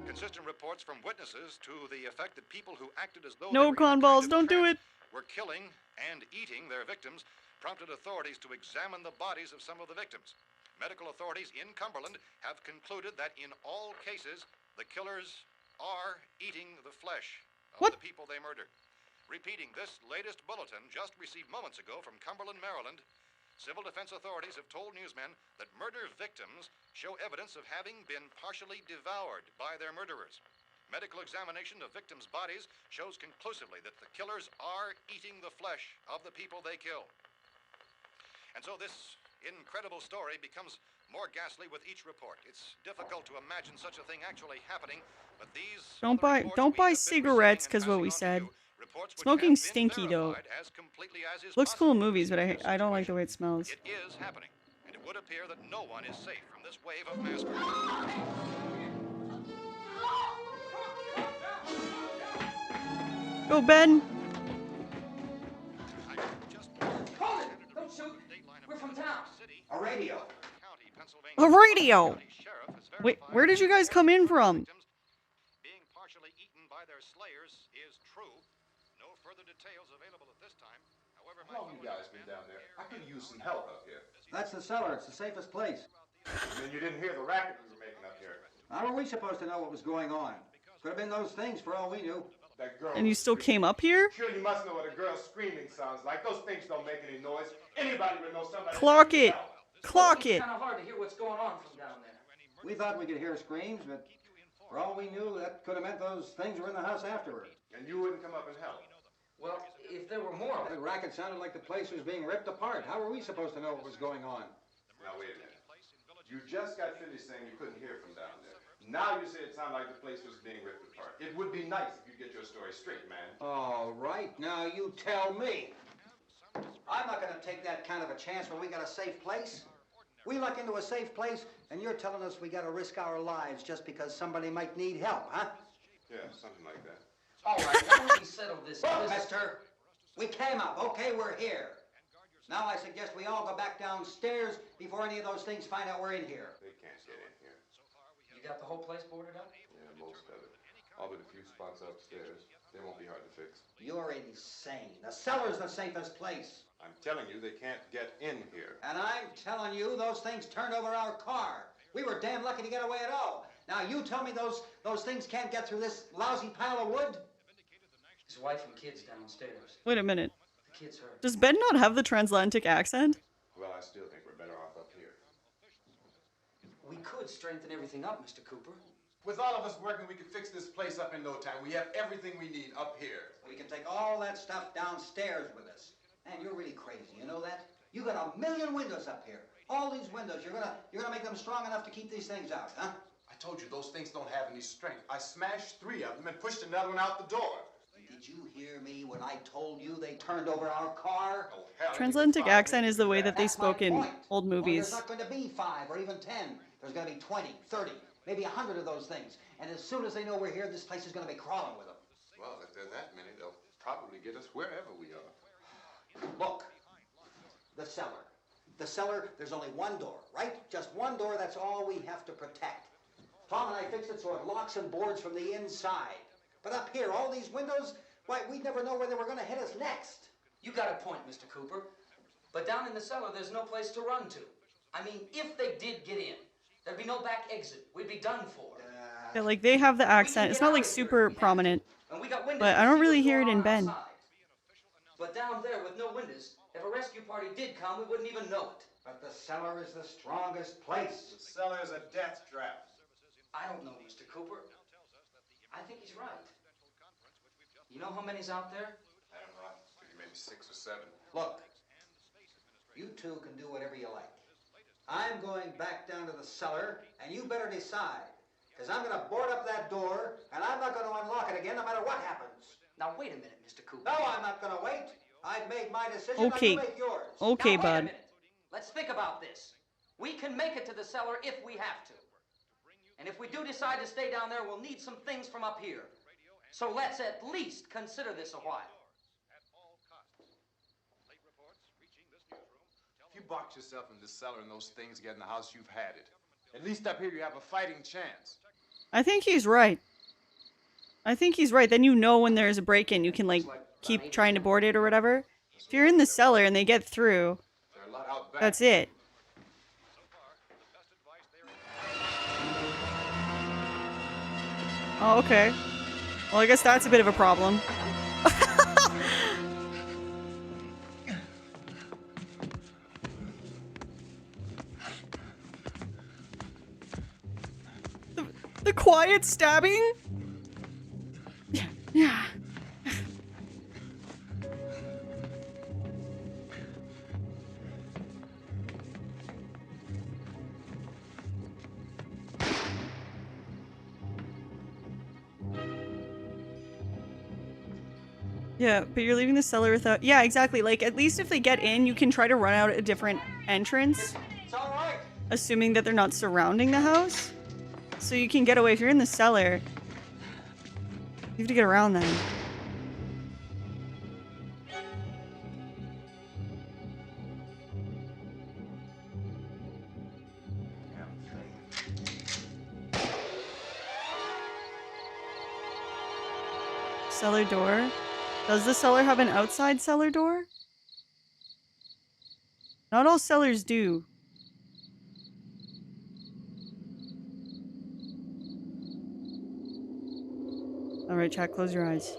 Consistent reports from witnesses to the effect that people who acted as though No, Conballs, don't do it. were killing and eating their victims prompted authorities to examine the bodies of some of the victims. Medical authorities in Cumberland have concluded that in all cases, the killers are eating the flesh of the people they murder. Repeating this latest bulletin just received moments ago from Cumberland, Maryland, civil defense authorities have told newsmen that murder victims show evidence of having been partially devoured by their murderers. Medical examination of victims' bodies shows conclusively that the killers are eating the flesh of the people they kill. And so this incredible story becomes more ghastly with each report. It's difficult to imagine such a thing actually happening, but these Don't buy cigarettes because what we said. Smoking stinky though. Looks cool in movies, but I don't like the way it smells. It is happening, and it would appear that no one is safe from this wave of mass murder. Go, Ben. Hold it! Don't shoot! We're from town. A radio. A radio. Wait, where did you guys come in from? Being partially eaten by their slayers is true. No further details available at this time. However, how long have you guys been down there? I could use some help up here. That's the cellar. It's the safest place. And then you didn't hear the racket we were making up here. How were we supposed to know what was going on? Could have been those things for all we knew. That girl. And you still came up here? Sure, you must know what a girl screaming sounds like. Those things don't make any noise. Anybody would know somebody. Clock it. Clock it. It's kind of hard to hear what's going on from down there. We thought we could hear screams, but for all we knew, that could have meant those things were in the house afterward. And you wouldn't come up and help. Well, if there were more of The it. racket sounded like the place was being ripped apart. How were we supposed to know what was going on? Now, wait a minute. You just got finished saying you couldn't hear from down there. Now you say it sounded like the place was being ripped apart. It would be nice if you get your story straight, man. All right, now you tell me. I'm not going to take that kind of a chance when we got a safe place. We luck into a safe place, and you're telling us we got to risk our lives just because somebody might need help, huh? Yeah, something like that. All right, why don't we settle this? Look, mister, we came up. Okay, we're here. Now I suggest we all go back downstairs before any of those things find out we're in here. They can't get in here. You got the whole place boarded up? Yeah, most of it. All but a few spots upstairs. They won't be hard to fix. You're insane. The cellar's the safest place. I'm telling you, they can't get in here. And I'm telling you, those things turned over our car. We were damn lucky to get away at all. Now you tell me those things can't get through this lousy pile of wood? His wife and kids downstairs. Wait a minute. The kids hurt. Does Ben not have the transatlantic accent? Well, I still think we're better off up here. We could strengthen everything up, Mr. Cooper. With all of us working, we could fix this place up in no time. We have everything we need up here. We can take all that stuff downstairs with us. Man, you're really crazy, you know that? You got 1,000,000 windows up here. All these windows, you're gonna make them strong enough to keep these things out, huh? I told you, those things don't have any strength. I smashed 3 of them and pushed another one out the door. Did you hear me when I told you they turned over our car? Oh, hell. Transatlantic accent is the way that they That's spoke my in point. old movies. There's not going to be 5 or even 10. There's going to be 20, 30, maybe 100 of those things. And as soon as they know we're here, this place is going to be crawling with them. Well, if there are that many, they'll probably get us wherever we are. Look, the cellar. The cellar, there's only one door, right? Just one door, that's all we have to protect. Tom and I fixed it so it locks and boards from the inside. But up here, all these windows, why, we'd never know where they were going to hit us next. You got a point, Mr. Cooper. But down in the cellar, there's no place to run to. I mean, if they did get in, there'd be no back exit. We'd be done for. Yeah, like they have the accent. It's not like super prominent, And we got windows but I to don't see really what's hear it going in on Ben. outside. But down there with no windows, if a rescue party did come, we wouldn't even know it. But the cellar is the strongest place. The cellar is a death trap. I don't know, Mr. Cooper. I think he's right. You know how many's out there? I don't know. Maybe 6 or 7. Look, you two can do whatever you like. I'm going back down to the cellar, and you better decide. Because I'm going to board up that door, and I'm not going to unlock it again no matter what happens. Now, wait a minute, Mr. Cooper. No, I'm not going to wait. I've made my decision. Okay. Now you make yours. Okay, now, wait a bud. minute. Let's think about this. We can make it to the cellar if we have to. And if we do decide to stay down there, we'll need some things from up here. So let's at least consider this a while. If you box yourself in this cellar and those things get in the house, you've had it. At least up here you have a fighting chance. I think he's right. I think he's right. Then you know when there's a break-in, you can like keep trying to board it or whatever. If you're in the cellar and they get through, There are a lot out back. that's it. Oh, okay. Well, I guess that's a bit of a problem. The quiet stabbing? Yeah. Yeah. Yeah, but you're leaving the cellar without... Yeah, exactly. Like, at least if they get in, you can try to run out a different entrance. It's all right. Assuming that they're not surrounding the house. So you can get away. If you're in the cellar, you have to get around them. Cellar door? Does the cellar have an outside cellar door? Not all cellars do. Alright, chat, close your eyes.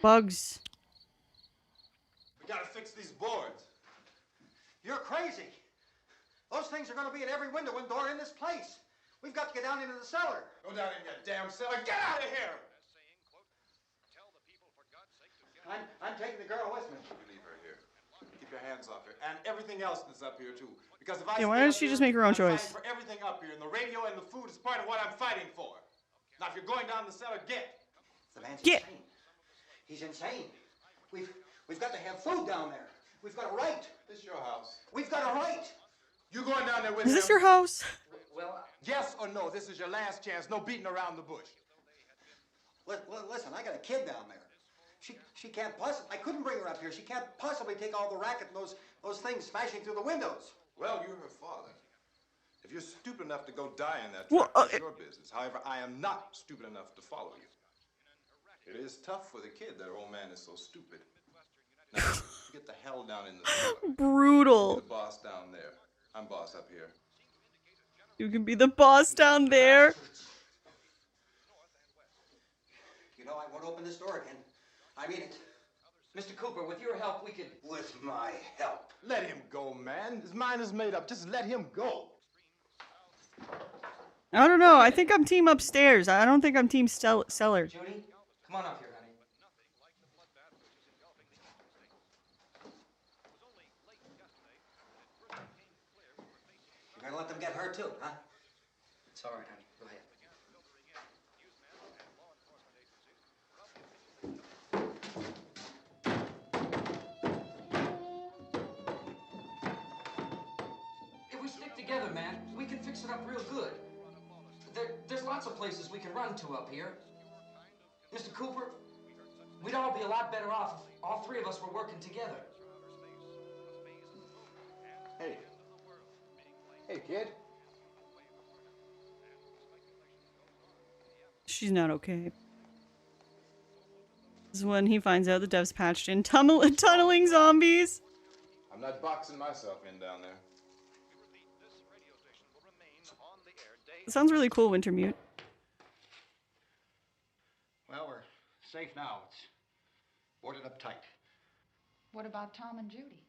Bugs. We gotta fix these boards. You're crazy. Those things are gonna be at every window and door in this place. We've got to get down into the cellar. Go down in that damn cellar. Get out of here! I'm taking the girl with me. You leave her here. Keep your hands off her. And everything else that's up here, too. Because if I Yeah, why stay doesn't up she here, just make her own I'm choice? fighting for everything up here. And the radio and the food is part of what I'm fighting for. Now, if you're going down the cellar, get. The man's Get. insane. He's insane. We've got to have food down there. We've got a right. This is your house. We've got a right. You going down there with Is him? this your house? Well, Yes or no? This is your last chance. No beating around the bush. listen, I got a kid down there. She can't possibly. I couldn't bring her up here. She can't possibly take all the racket and those things smashing through the windows. Well, you're her father. If you're stupid enough to go die in that Well, truck, that's your business. However, I am not stupid enough to follow you. It is tough for the kid that her old man is so stupid. Now, get the hell down in the cellar. Brutal. You're the boss down there. I'm boss up here. You can be the boss down there. You know, I won't open this door again. I mean it. Mr. Cooper, with your help, we could... With my help. Let him go, man. His mind is made up. Just let him go. I don't know. I think I'm team upstairs. I don't think I'm team cellar. Judy, come on up here, honey. You're gonna let them get hurt too, huh? It's all right, honey. Go ahead. If we stick together, man, we can fix it up real good. There's lots of places we can run to up here. Mr. Cooper, we'd all be a lot better off if all three of us were working together. Hey. Hey, kid. She's not okay. This is when he finds out the dev's patched in tunneling zombies. I'm not boxing myself in down there. It sounds really cool, Wintermute. Well, we're safe now. It's boarded up tight. What about Tom and Judy?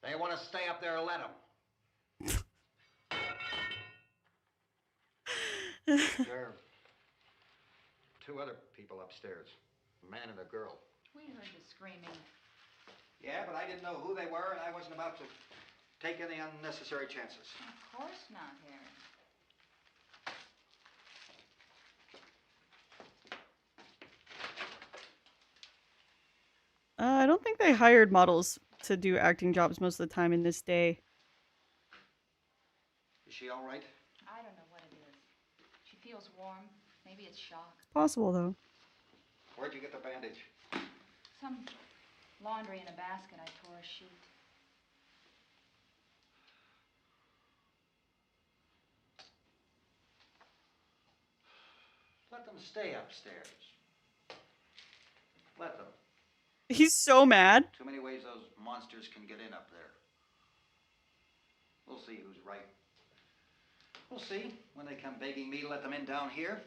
They want to stay up there, let them. There are two other people upstairs, a man and a girl. We heard the screaming. Yeah, but I didn't know who they were, and I wasn't about to take any unnecessary chances. Of course not, Harry. I don't think they hired models to do acting jobs most of the time in this day. Is she all right? I don't know what it is. She feels warm. Maybe it's shock. Possible, though. Where'd you get the bandage? Some laundry in a basket. I tore a sheet. Let them stay upstairs. Let them. He's so mad. Too many ways those monsters can get in up there. We'll see who's right. We'll see when they come begging me to let them in down here.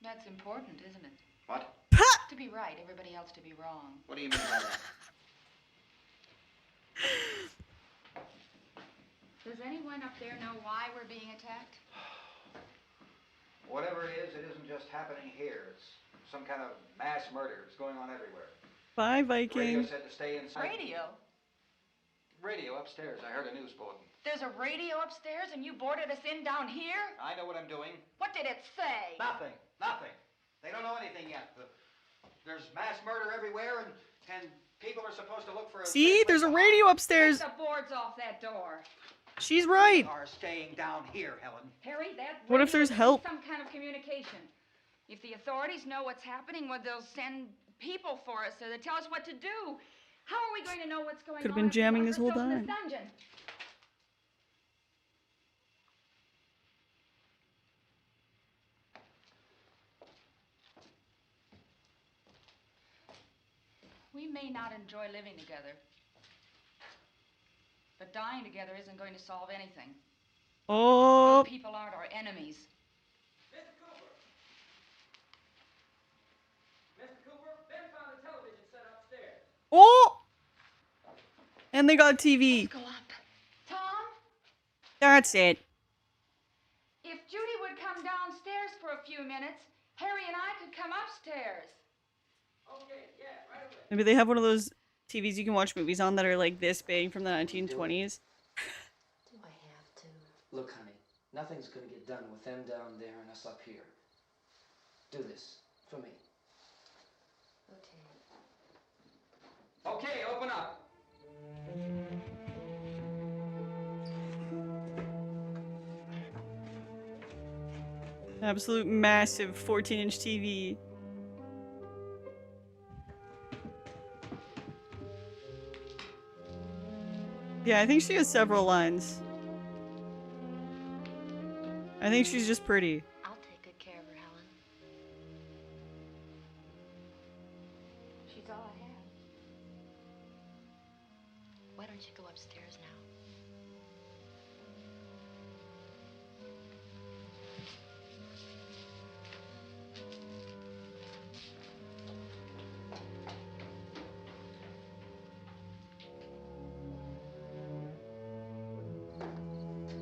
That's important, isn't it? What? To be right, everybody else to be wrong. What do you mean by that? Does anyone up there know why we're being attacked? Whatever it isn't just happening here. It's some kind of mass murder. It's going on everywhere. Bye, Radio Viking. said to stay inside. Radio? Radio upstairs. I heard a news bulletin. There's a radio upstairs and you boarded us in down here? I know what I'm doing. What did it say? Nothing. Nothing. They don't know anything yet. There's mass murder everywhere, and people are supposed to look for a... See? There's a radio upstairs. Take the boards off that door. She's right. Are staying down here, Helen. Harry, that What if radio there's is help? some kind of communication. If the authorities know what's happening, well, they'll send people for us so they tell us what to do. How are we going to know what's going on? Could have been if we jamming lock this whole ourselves in time. this dungeon? We may not enjoy living together, but dying together isn't going to solve anything. Oh. Those people aren't our enemies. Mr. Cooper! Mr. Cooper, Ben found a television set upstairs. Oh. And they got TV. Let's go up. Tom, That's it. if Judy would come downstairs for a few minutes, Harry and I could come upstairs. Okay, yeah, right away. Maybe they have one of those TVs you can watch movies on that are like this big from the 1920s. Do I have to? Look, honey, nothing's gonna get done with them down there and us up here. Do this for me. Okay. Okay, open up. Absolute massive 14-inch TV. Yeah, I think she has several lines. I think she's just pretty. I'll take good care of her, Helen. She's all I have. Why don't you go upstairs now?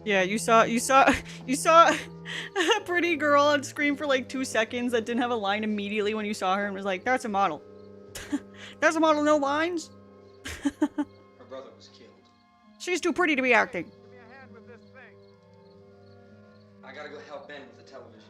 Yeah, you saw a pretty girl on screen for like 2 seconds that didn't have a line immediately when you saw her and was like, that's a model. That's a model, no lines. Her brother was killed. She's too pretty to be acting. Give me a hand with this thing. I gotta go help Ben with the television.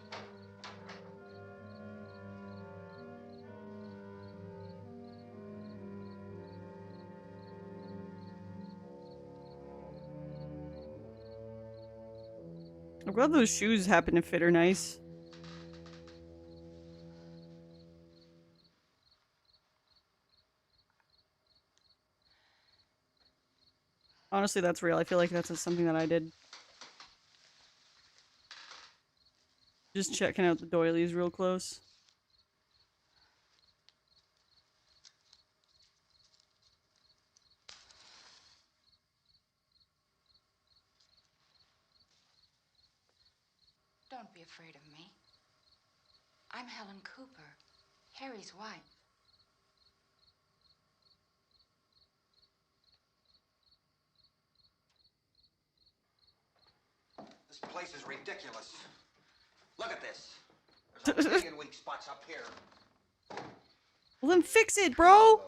I'm glad those shoes happen to fit her nice. Honestly, that's real. I feel like that's something that I did. Just checking out the doilies real close. Don't be afraid of me. I'm Helen Cooper, Harry's wife. This place is ridiculous. Look at this. There's a million weak spots up here. Well, then fix it, bro!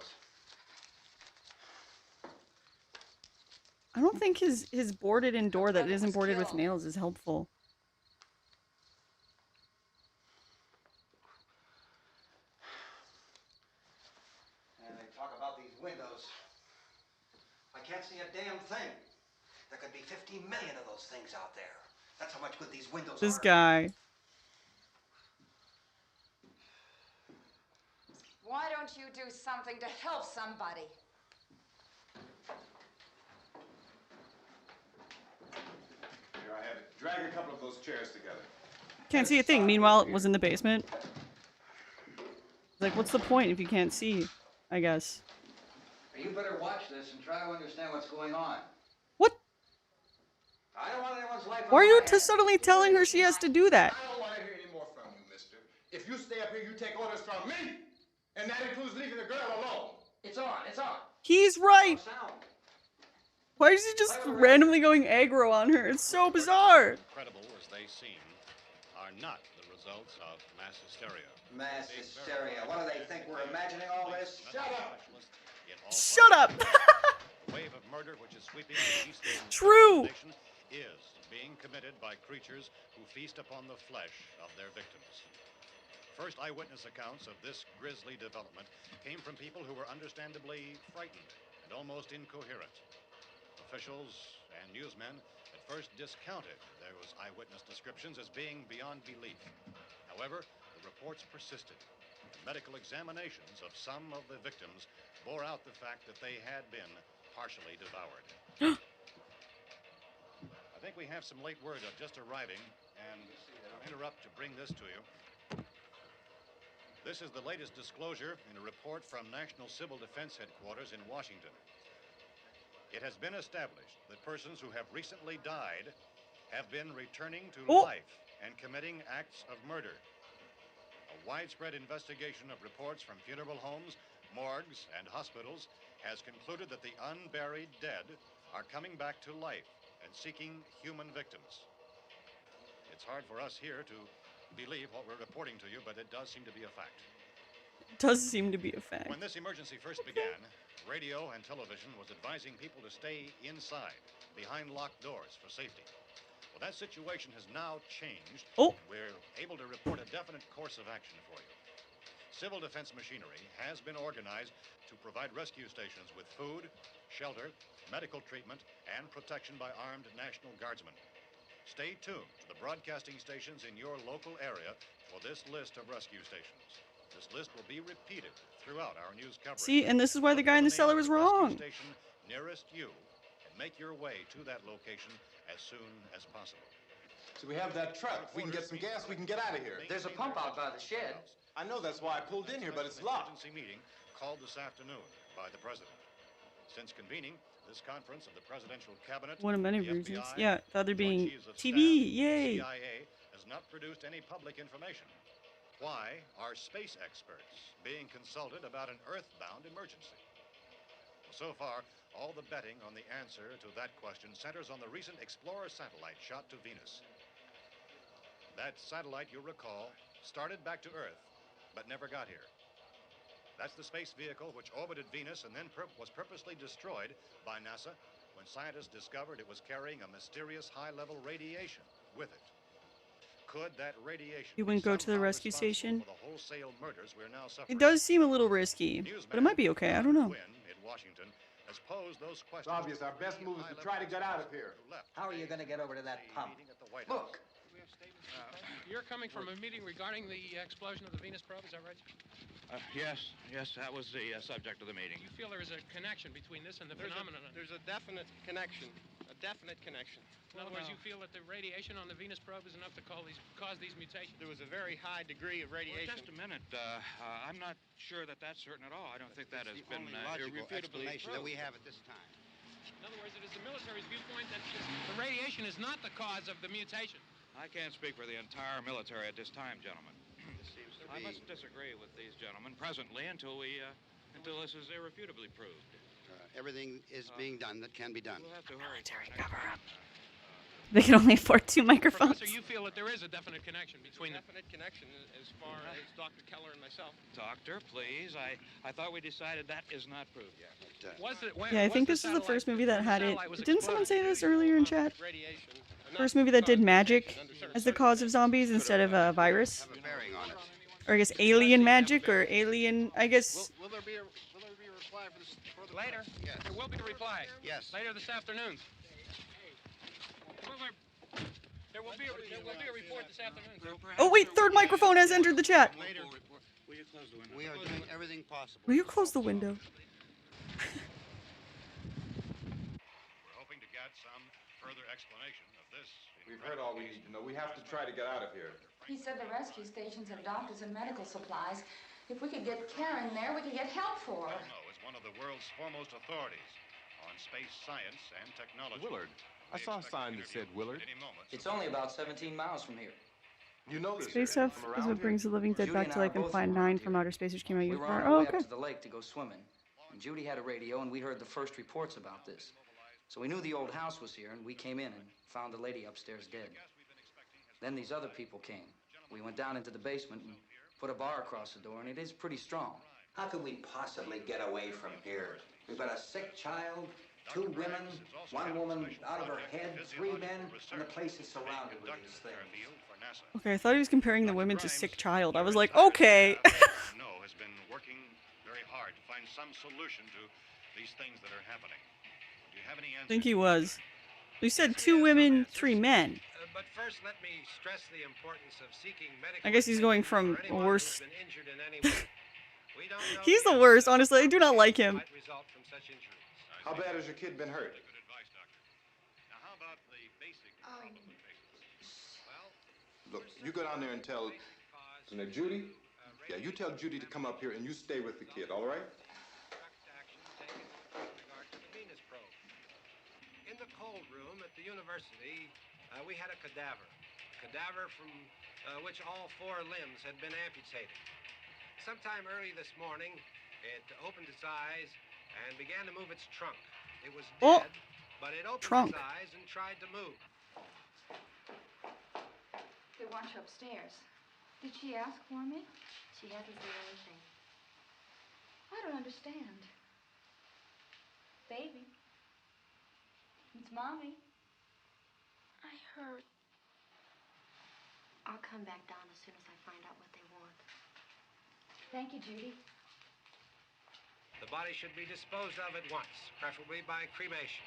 I don't think his boarded-in door that isn't boarded with nails is helpful. And they talk about these windows. I can't see a damn thing. There could be 15 million of those things out there. That's how much good these windows This are. guy. Why don't you do something to help somebody? Here I have it. Drag a couple of those chairs together. Can't see a thing. Meanwhile, it was in the basement. Like, what's the point if you can't see? I guess. You better watch this and try to understand what's going on. What? I don't want anyone's life on Why are you my hands. suddenly telling her she has to do that? I don't want to hear any more from you, mister. If you stay up here, you take orders from me. And that includes leaving the girl alone. It's on, it's on. He's right. Why is he just randomly going aggro on her? It's so bizarre. Incredible as they seem, are not the results of mass hysteria. Mass hysteria. What do they think? We're imagining all this? Shut up! Shut up! The wave of murder which is sweeping the east end True. of the nation is being committed by creatures who feast upon the flesh of their victims. First eyewitness accounts of this grisly development came from people who were understandably frightened and almost incoherent. Officials and newsmen at first discounted those eyewitness descriptions as being beyond belief. However, the reports persisted. Medical examinations of some of the victims bore out the fact that they had been partially devoured. I think we have some late word just arriving, and I'll interrupt to bring this to you. This is the latest disclosure in a report from National Civil Defense Headquarters in Washington. It has been established that persons who have recently died have been returning to life and committing acts of murder. A widespread investigation of reports from funeral homes, morgues, and hospitals has concluded that the unburied dead are coming back to life and seeking human victims. It's hard for us here to believe what we're reporting to you, but it does seem to be a fact. It does seem to be a fact. When this emergency first began, radio and television was advising people to stay inside, behind locked doors for safety. Well, that situation has now changed. Oh. We're able to report a definite course of action for you. Civil defense machinery has been organized to provide rescue stations with food, shelter, medical treatment, and protection by armed National Guardsmen. Stay tuned to the broadcasting stations in your local area for this list of rescue stations. This list will be repeated throughout our news coverage. See, and this is why the guy in the cellar was wrong. Station nearest you, and make your way to that location as soon as possible. So we have that truck. If we can get some gas, we can get out of here. There's a pump out by the shed. I know, that's why I pulled in here, but it's locked. Emergency meeting called this afternoon by the president. Since convening this conference of the presidential cabinet, One of many the reasons. FBI, Yeah, the other being chiefs of TV. staff, Yay. The CIA has not produced any public information. Why are space experts being consulted about an Earthbound emergency? So far, all the betting on the answer to that question centers on the recent Explorer satellite shot to Venus. That satellite, you'll recall, started back to Earth, but never got here. That's the space vehicle which orbited Venus and then was purposely destroyed by NASA when scientists discovered it was carrying a mysterious high-level radiation with it. Could that radiation You wouldn't go to the rescue station? for the wholesale murders we're now It suffering? does seem a little risky, but it might be okay. I don't know. In Washington has posed those questions. It's obvious our best move is to try to get out of here. How are you going to get over to that pump? Look. You're coming from a meeting regarding the explosion of the Venus probe, is that right? Yes, that was the subject of the meeting. You feel there is a connection between this and the phenomenon? There's a definite connection. In other words, you feel that the radiation on the Venus probe is enough to cause these mutations? There was a very high degree of radiation. Well, just a minute. I'm not sure that that's certain at all. I don't think that has been logical irrefutably explanation that proved. we have at this time. In other words, it is the military's viewpoint that the radiation is not the cause of the mutation. I can't speak for the entire military at this time, gentlemen. This seems to I be... must disagree with these gentlemen presently until this is irrefutably proved. everything is being done that can be done. We'll have to hurry. Military cover-up. They can only afford 2 microphones. Professor, you feel that there is a definite connection between the... Definite connection as far as Dr. Keller and myself. Doctor, please. I thought we decided that is not proved yet. But, Yeah, I think this is the first movie that had it. Didn't someone say this earlier in chat? First movie that did magic as the cause of zombies instead of a virus. Or I guess alien magic or alien, I guess. Will there be a reply for this? Later. Yes. There will be a reply. Yes. Later this afternoon. There will be a report this afternoon. Oh wait, third microphone has entered the chat. Later. Will you close the window? We are doing everything possible. Will you close the window? We're hoping to get some further explanation of this. We've heard all we need to know. We have to try to get out of here. He said the rescue stations have doctors and medical supplies. If we could get Karen there, we could get help for her. No, it's one of the world's foremost authorities on space science and technology. Willard. I saw a sign that said Willard. It's only about 17 miles from here. You know this Space area stuff from is around what here? brings the living dead Judy back and to I life are in both Plan from 9 around from here. outer space, which came out We years were prior. on our Oh, way okay. up to the lake to go swimming. And Judy had a radio, and we heard the first reports about this. So we knew the old house was here, and we came in and found the lady upstairs dead. Then these other people came. We went down into the basement and put a bar across the door, and it is pretty strong. How could we possibly get away from here? We've got a sick child, 2 women, 1 woman out of her head, 3 men, and the place is surrounded with these things. Okay, I thought he was comparing the women to sick child. I was like, okay. No, has been working very hard to find some solution to these things that are happening. Do you have any I answers? think he was. You said 2 women, 3 men. But first, let me stress the importance of seeking medical I guess he's going attention from for anyone worst. who's been injured in any way. We don't know He's the yet worst, honestly. I do not like him. might result from such injuries. How bad has your kid been hurt? Now, how about the basic Look, you go down there and tell... Now, Judy? Yeah, you tell Judy to come up here and you stay with the kid, all right? In the cold room at the university, we had a cadaver from which all 4 limbs had been amputated. Sometime early this morning, it opened its eyes and began to move its trunk. It was dead, but it opened its eyes and tried to move. They want you upstairs. Did she ask for me? She hasn't said anything. I don't understand. Baby. It's Mommy. I heard. I'll come back down as soon as I find out what they want. Thank you, Judy. The body should be disposed of at once, preferably by cremation.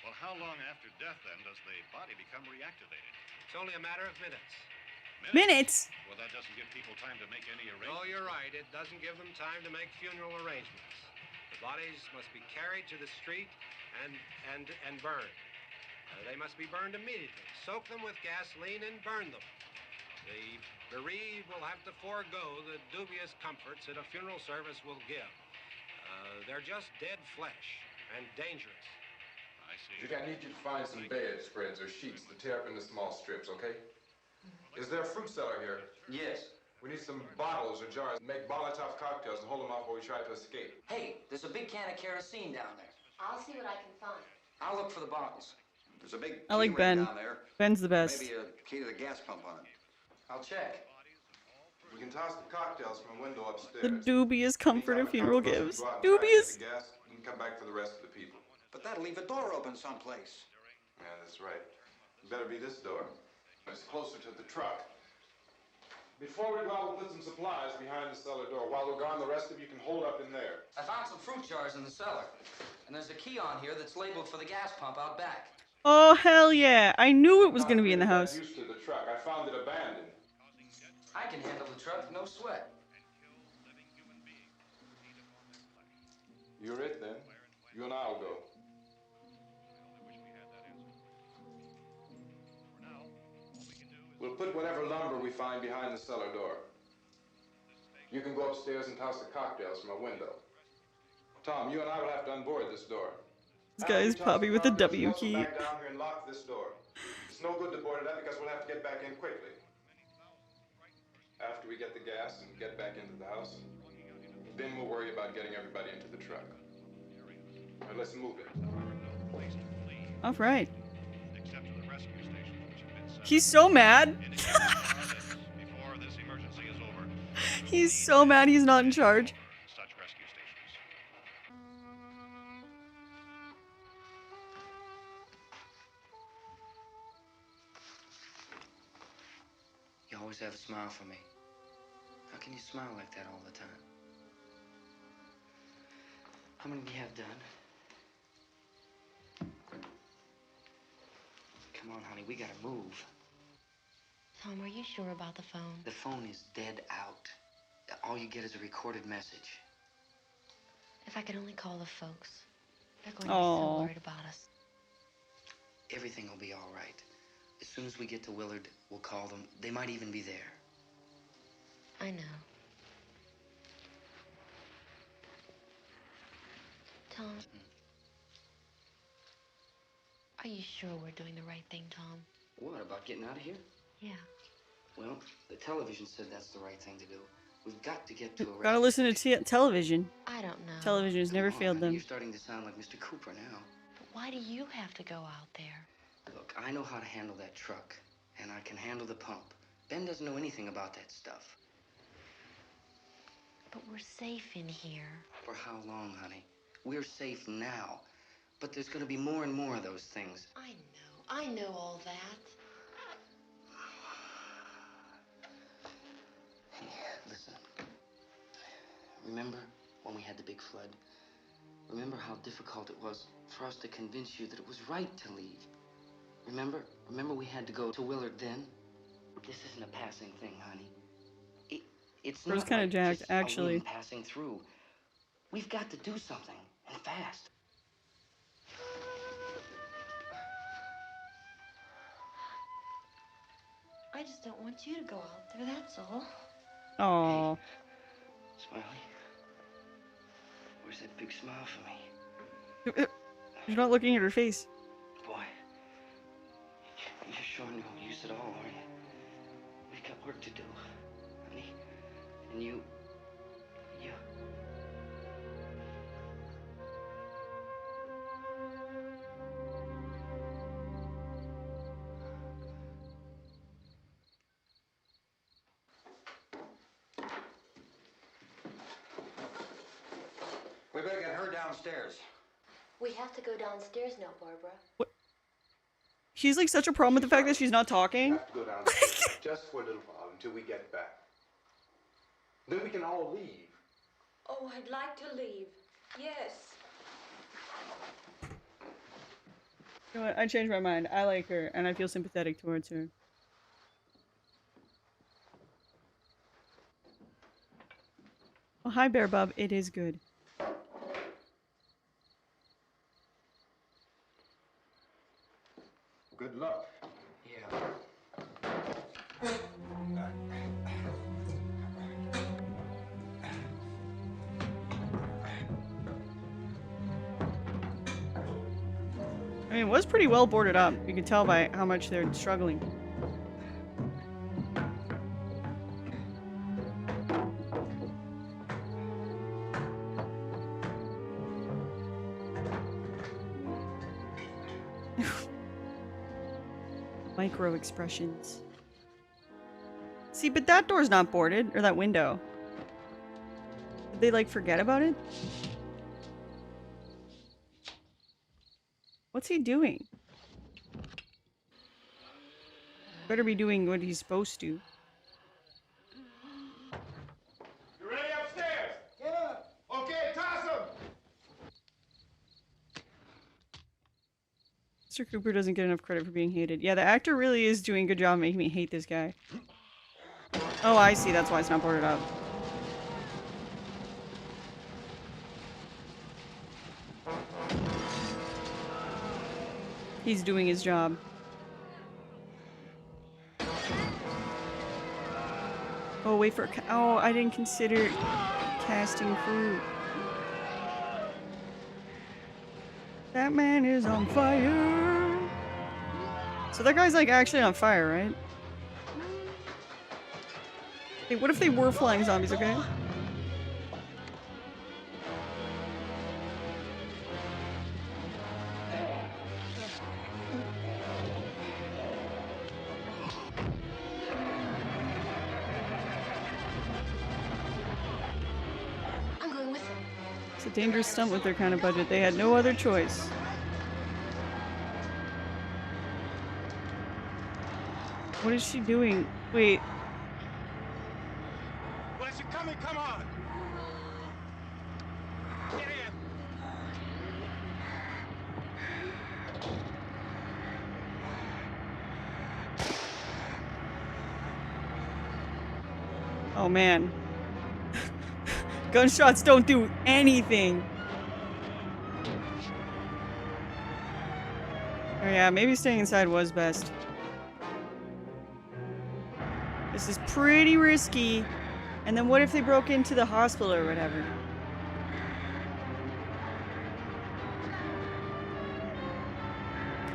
Well, how long after death, then, does the body become reactivated? It's only a matter of minutes. Minutes? Well, that doesn't give people time to make any arrangements. Oh, you're right. It doesn't give them time to make funeral arrangements. The bodies must be carried to the street and burned. They must be burned immediately. Soak them with gasoline and burn them. The bereaved will have to forego the dubious comforts that a funeral service will give. They're just dead flesh and dangerous. I see. Judy, I need you to find some bedspreads or sheets to tear up into small strips, okay? Is there a fruit cellar here? Yes. We need some bottles or jars. Make Molotov cocktails and hold them off while we try to escape. Hey, there's a big can of kerosene down there. I'll see what I can find. I'll look for the bottles. There's a big I like key ring Ben. down there. Ben's the best. Maybe a key to the gas pump on it. I'll check. We can toss the cocktails from a window upstairs. The dubious comfort a funeral gives. Go out and try to Dubious. get the gas and come back for the rest of the people. But that'll leave a door open someplace. Yeah, that's right. It better be this door. It's closer to the truck. Before we go, we'll put some supplies behind the cellar door. While we're gone, the rest of you can hold up in there. I found some fruit jars in the cellar. And there's a key on here that's labeled for the gas pump out back. Oh, hell yeah. I knew it was going to be in the house. Used to the truck. I found it abandoned. I can handle the truck, no sweat. You're it, then. You and I'll go. We'll put whatever lumber we find behind the cellar door. You can go upstairs and toss the cocktails from a window. Tom, you and I will have to unboard this door. This guy's PAPI with a W Close key. back down here and lock this door. It's no good to board it up because we'll have to get back in quickly. After we get the gas and get back into the house, then we'll worry about getting everybody into the truck. Now let's move it. All right. Except to the rescue stations, which have been set He's so mad. before this emergency is over. He's so mad he's not in charge. Such rescue stations. You always have a smile for me. How can you smile like that all the time? How many do you have done? Come on, honey, we gotta move. Tom, are you sure about the phone? The phone is dead out. All you get is a recorded message. If I could only call the folks. They're going to be so worried about us. Everything will be all right. As soon as we get to Willard, we'll call them. They might even be there. I know. Tom. Are you sure we're doing the right thing, Tom? What, about getting out of here? Yeah. Well, the television said that's the right thing to do. We've got to get to a Gotta listen to television. I don't know. Television has never failed them. You're starting to sound like Mr. Cooper now. But why do you have to go out there? Look, I know how to handle that truck, and I can handle the pump. Ben doesn't know anything about that stuff. But we're safe in here. For how long, honey? We're safe now. But there's gonna be more and more of those things. I know all that. Hey, listen. Remember when we had the big flood? Remember how difficult it was for us to convince you that it was right to leave? Remember we had to go to Willard then? This isn't a passing thing, honey. It's Bro's not kind of like jacked, just a actually. wind passing through. We've got to do something, and fast. I just don't want you to go out there, that's all. Aww. Smiley, where's that big smile for me? You're not looking at her face. Boy, you're sure no use at all, aren't you? We've got work to do, honey. And you... We better get her downstairs. We have to go downstairs now, Barbara. She's like such a problem with the fact that she's not talking. We have to go downstairs just for a little while until we get back. Then we can all leave. Oh, I'd like to leave. Yes. You know what? I changed my mind. I like her, and I feel sympathetic towards her. Oh, hi, Bear Bub. It is good. Good luck. Yeah. I mean, it was pretty well boarded up. You could tell by how much they're struggling. Micro expressions. See, but that door's not boarded, or that window. Did they like forget about it? What's he doing? Better be doing what he's supposed to. You ready upstairs? Yeah. Okay, toss him. Mr. Cooper doesn't get enough credit for being hated. Yeah, the actor really is doing a good job making me hate this guy. Oh, I see. That's why it's not boarded up. He's doing his job. Oh, wait for... Oh, I didn't consider casting crew. That man is on fire. So that guy's like actually on fire, right? Hey, what if they were flying zombies, okay? I'm going with them. It's a dangerous stunt with their kind of budget. They had no other choice. What is she doing? Wait. Well, as you're coming, come on. Get in. Oh man. Gunshots don't do anything. Oh yeah, maybe staying inside was best. This is pretty risky. And then what if they broke into the hospital or whatever?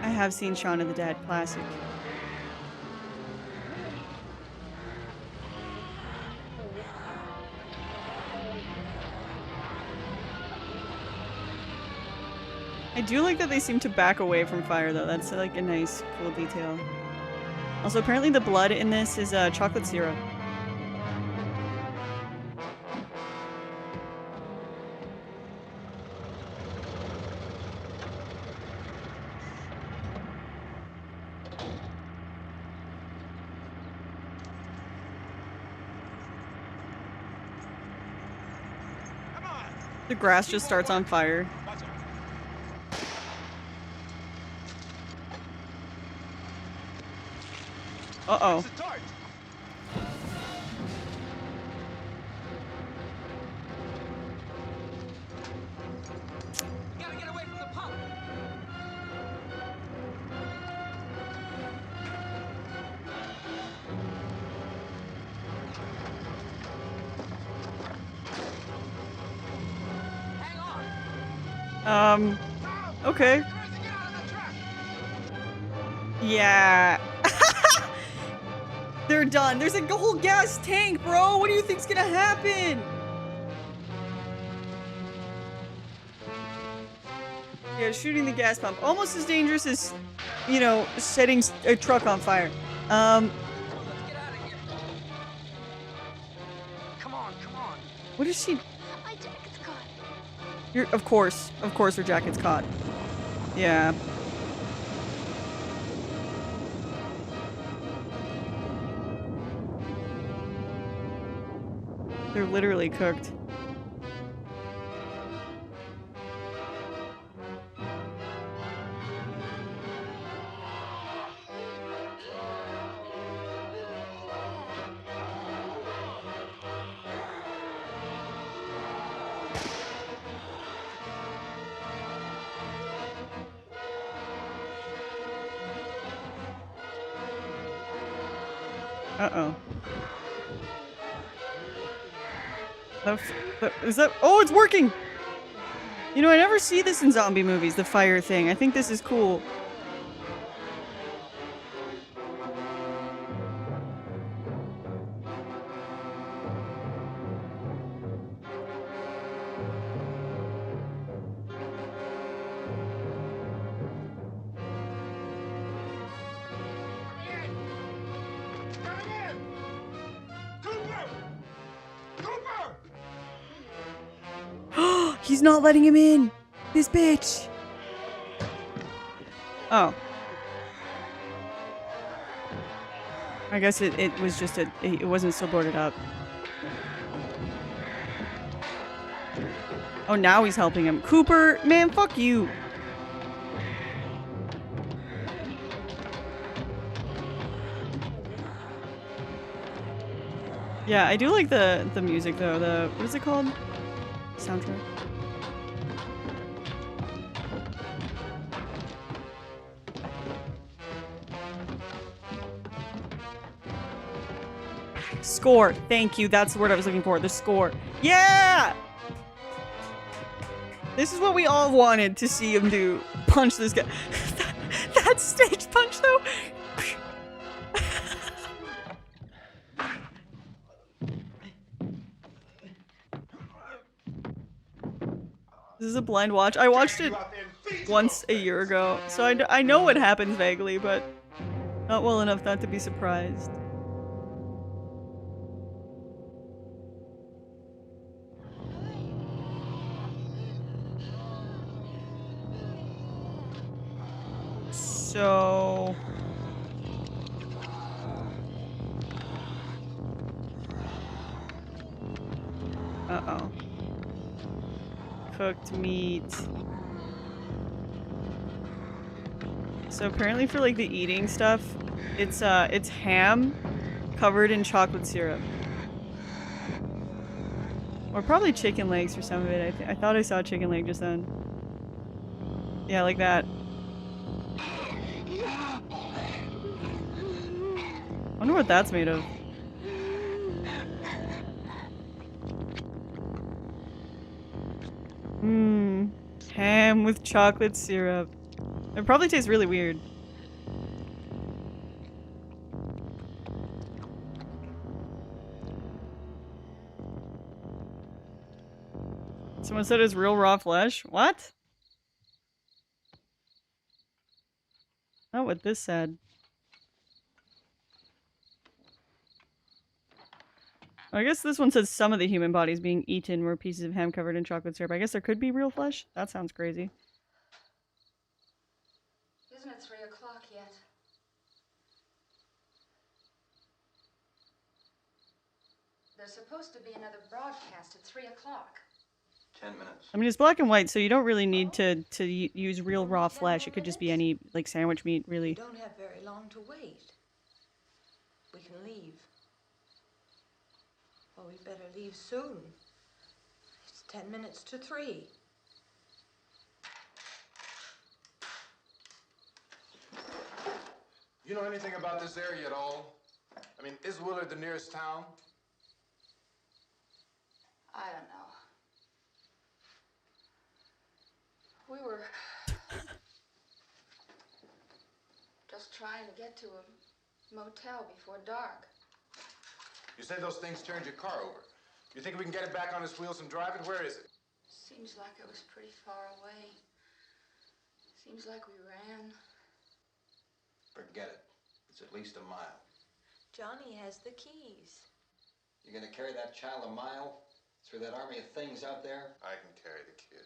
I have seen Shaun of the Dead, classic. I do like that they seem to back away from fire though. That's like a nice, cool detail. Also, apparently the blood in this is chocolate syrup. The grass just starts on fire. Uh-oh. Gotta get away from the pump. Okay. Yeah. They're done. There's a whole gas tank, bro. What do you think's gonna happen? Yeah, shooting the gas pump. Almost as dangerous as, you know, setting a truck on fire. Come on, come on. What is she? My jacket's caught. Of course her jacket's caught. Yeah. They're literally cooked. Uh-oh. Is that? Oh, it's working! You know, I never see this in zombie movies, the fire thing. I think this is cool. He's not letting him in! This bitch! Oh. I guess it was just it wasn't still boarded up. Oh, now he's helping him. Cooper, man, fuck you. Yeah, I do like the music though. What is it called? Soundtrack. Score. Thank you. That's the word I was looking for. The score. Yeah! This is what we all wanted to see him do. Punch this guy. That stage punch though. This is a blind watch. I watched it once a year ago, so I know what happens vaguely, but not well enough not to be surprised. So... Uh-oh. Cooked meat. So apparently for like the eating stuff, it's ham covered in chocolate syrup. Or probably chicken legs for some of it. I thought I saw a chicken leg just then. Yeah, like that. Wonder what that's made of. Mmm. Ham with chocolate syrup. It probably tastes really weird. Someone said it's real raw flesh? What? Not what this said. I guess this one says some of the human bodies being eaten were pieces of ham covered in chocolate syrup. I guess there could be real flesh? That sounds crazy. Isn't it 3 o'clock yet? There's supposed to be another broadcast at 3 o'clock. 10 minutes. I mean, it's black and white, so you don't really need to use real raw flesh. It could just be any, like, sandwich meat, really. We don't have very long to wait. We can leave. Well, we better leave soon. It's 10 minutes to 3. You know anything about this area at all? I mean, is Willard the nearest town? I don't know. We were just trying to get to a motel before dark. You say those things turned your car over. You think we can get it back on its wheels and drive it? Where is it? Seems like it was pretty far away. Seems like we ran. Forget it. It's at least a mile. Johnny has the keys. You're gonna carry that child a mile through that army of things out there? I can carry the kid.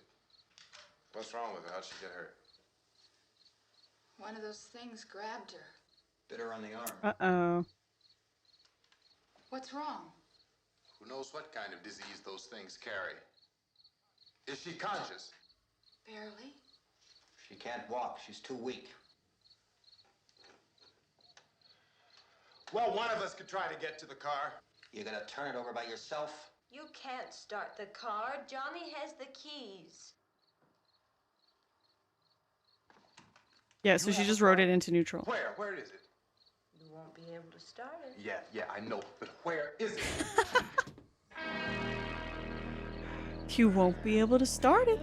What's wrong with her? How'd she get hurt? One of those things grabbed her. Bit her on the arm. Uh-oh. What's wrong? Who knows what kind of disease those things carry? Is she conscious? Barely. She can't walk. She's too weak. Well, one of us could try to get to the car. You gonna turn it over by yourself? You can't start the car. Johnny has the keys. Yeah, so she just wrote it into neutral. Where? Where is it? You won't be able to start it. Yeah, I know. But where is it? You won't be able to start it.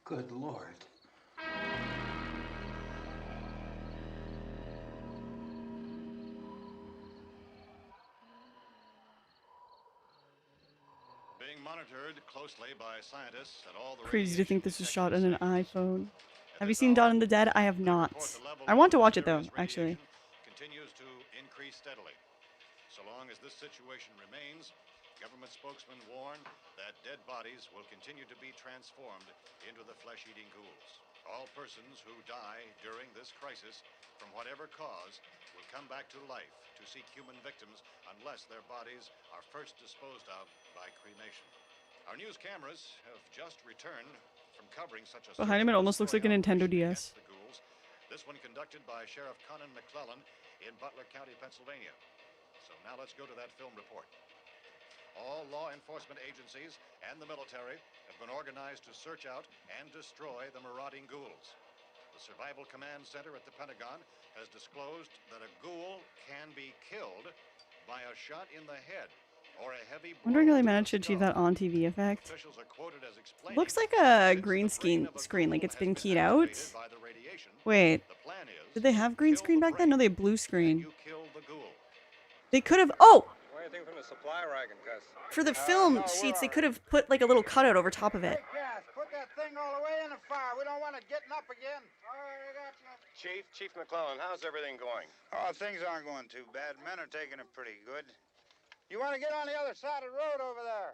Good Lord. Being monitored closely by scientists at all the Crazy to think this was shot on an iPhone. Have you seen Dawn of the Dead? I have not. I want to watch it though, actually. continues to increase steadily. So long as this situation remains, government spokesmen warn that dead bodies will continue to be transformed into the flesh-eating ghouls. All persons who die during this crisis, from whatever cause, will come back to life to seek human victims unless their bodies are first disposed of by cremation. Our news cameras have just returned from covering such a Behind him, it almost looks like a Nintendo DS. the ghouls. This one conducted by Sheriff Conan McClellan in Butler County, Pennsylvania. So now let's go to that film report. All law enforcement agencies and the military have been organized to search out and destroy the marauding ghouls. The Survival Command Center at the Pentagon has disclosed that a ghoul can be killed by a shot in the head or a heavy blow. Wondering how they managed to achieve that on TV effect. Officials are quoted as explaining Looks like a green screen, like it's been keyed out. by the radiation. Wait, The plan is did they have green screen back then? No, they had blue screen. you kill the ghoul. They could have. Oh, What do you think from the supply wagon, Gus? for the film sheets, they could have put like a little cutout over top of it. Gas, put that thing all the way in the fire. We don't want it getting up again. All right, I got you. Chief McClellan, how's everything going? Oh, things aren't going too bad. Men are taking it pretty good. You want to get on the other side of the road over there?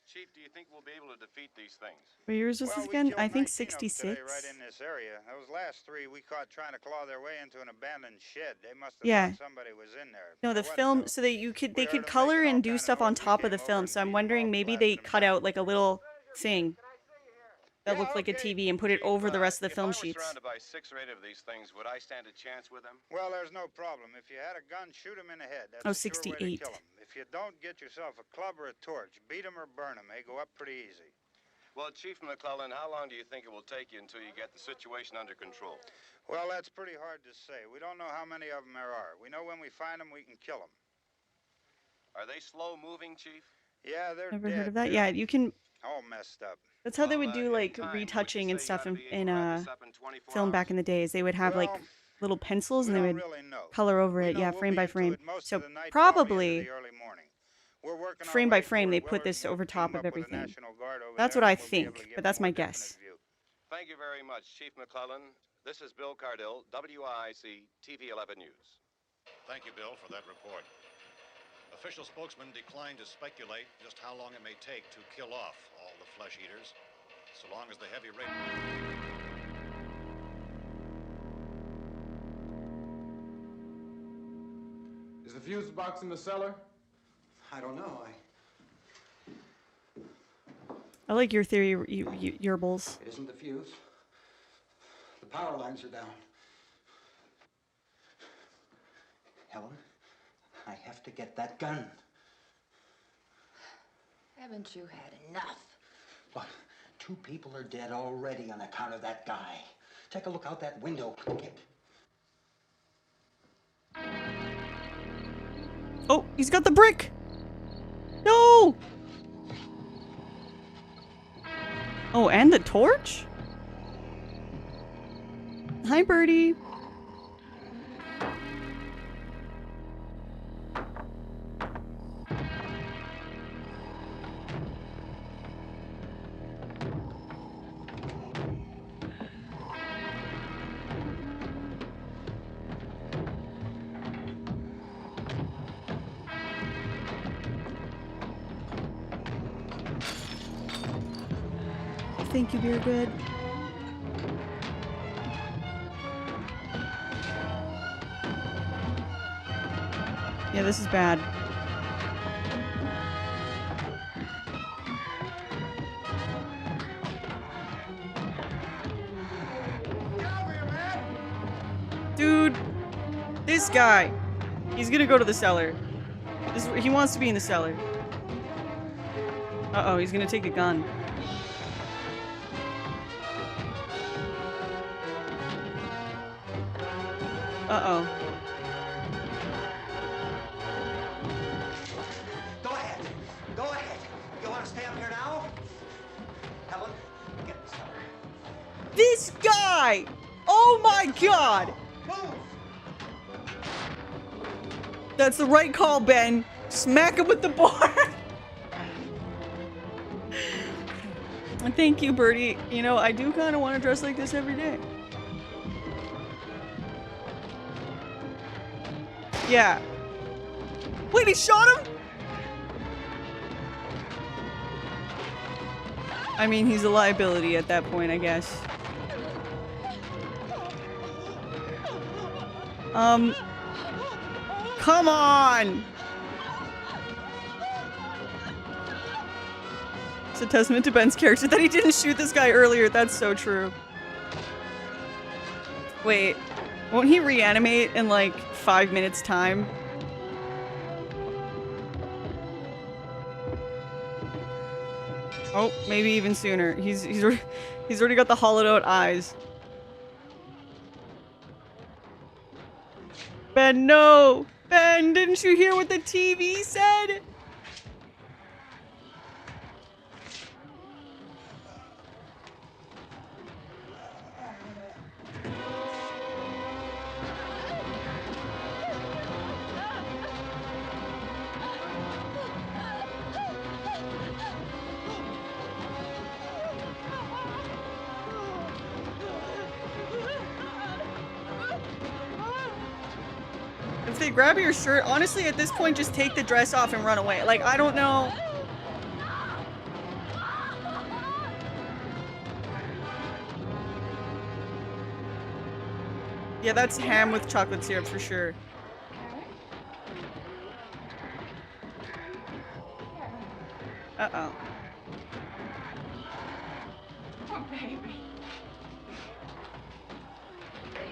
Chief, do you think we'll be able to defeat these things? What years was this we again? killed I think 19 of them 66. today right in this area. Those last 3 we caught trying to claw their way into an abandoned shed. They must have Yeah. thought somebody was in there. No, the film, so that they could color and do stuff on top of the film. So I'm wondering maybe they cut out like a little thing that looked like a TV and put it over the rest of the film sheets. Surrounded by 6 or 8 of these things, would I stand a chance with them? Well, there's no problem. If you had a gun, shoot him in the head. That's Oh, a sure way to 68. kill him. If you don't, get yourself a club or a torch. Beat him or burn him. They go up pretty easy. Well, Chief McClellan, how long do you think it will take you until you get the situation under control? Well, that's pretty hard to say. We don't know how many of them there are. We know when we find them, we can kill them. Are they slow-moving, Chief? Yeah, they're Never dead, heard of that? too. Yeah, you can. All messed up. That's how they would do like retouching and stuff in film back in the days. They would have like little pencils and they would color over it, yeah, frame by frame. So probably frame by frame they put this over top of everything. That's what I think, but that's my guess. Thank you very much, Chief McClellan. This is Bill Cardill, WIC TV 11 News. Thank you, Bill, for that report. Official spokesman declined to speculate just how long it may take to kill off all the flesh eaters, so long as the heavy rain... Is the fuse box in the cellar? I don't know. I like your theory, Yerbles. It isn't the fuse. The power lines are down. Helen, I have to get that gun. Haven't you had enough? What? 2 people are dead already on account of that guy. Take a look out that window. Oh, he's got the brick! No! Oh, and the torch? Hi, Birdie. Thank you, Beer Good. Yeah, this is bad. Dude, this guy. He's gonna go to the cellar. He wants to be in the cellar. Uh-oh, he's gonna take a gun. Uh-oh. Go ahead. Go ahead. You want to stay up here now? Helen, get in the cellar. This guy! Oh my god! That's the right call, Ben. Smack him with the bar. Thank you, Birdie. You know, I do kind of want to dress like this every day. Yeah. Wait, he shot him? I mean, he's a liability at that point, I guess. Come on! It's a testament to Ben's character that he didn't shoot this guy earlier. That's so true. Wait, won't he reanimate in like 5 minutes time? Oh, maybe even sooner. He's already got the hollowed out eyes. Ben, no! Ben, didn't you hear what the TV said? If they grab your shirt, honestly, at this point, just take the dress off and run away. Like, I don't know. Yeah, that's ham with chocolate syrup for sure. Uh-oh. Oh, baby.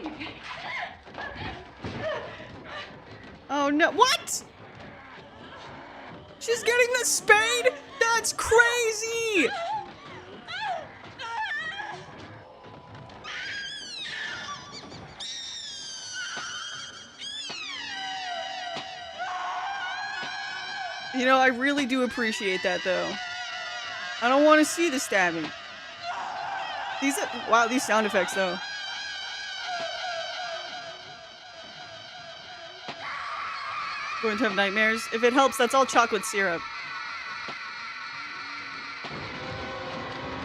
Baby. Oh no, what? She's getting the spade? That's crazy! You know, I really do appreciate that, though. I don't want to see the stabbing. Wow, these sound effects, though. Going to have nightmares. If it helps, that's all chocolate syrup.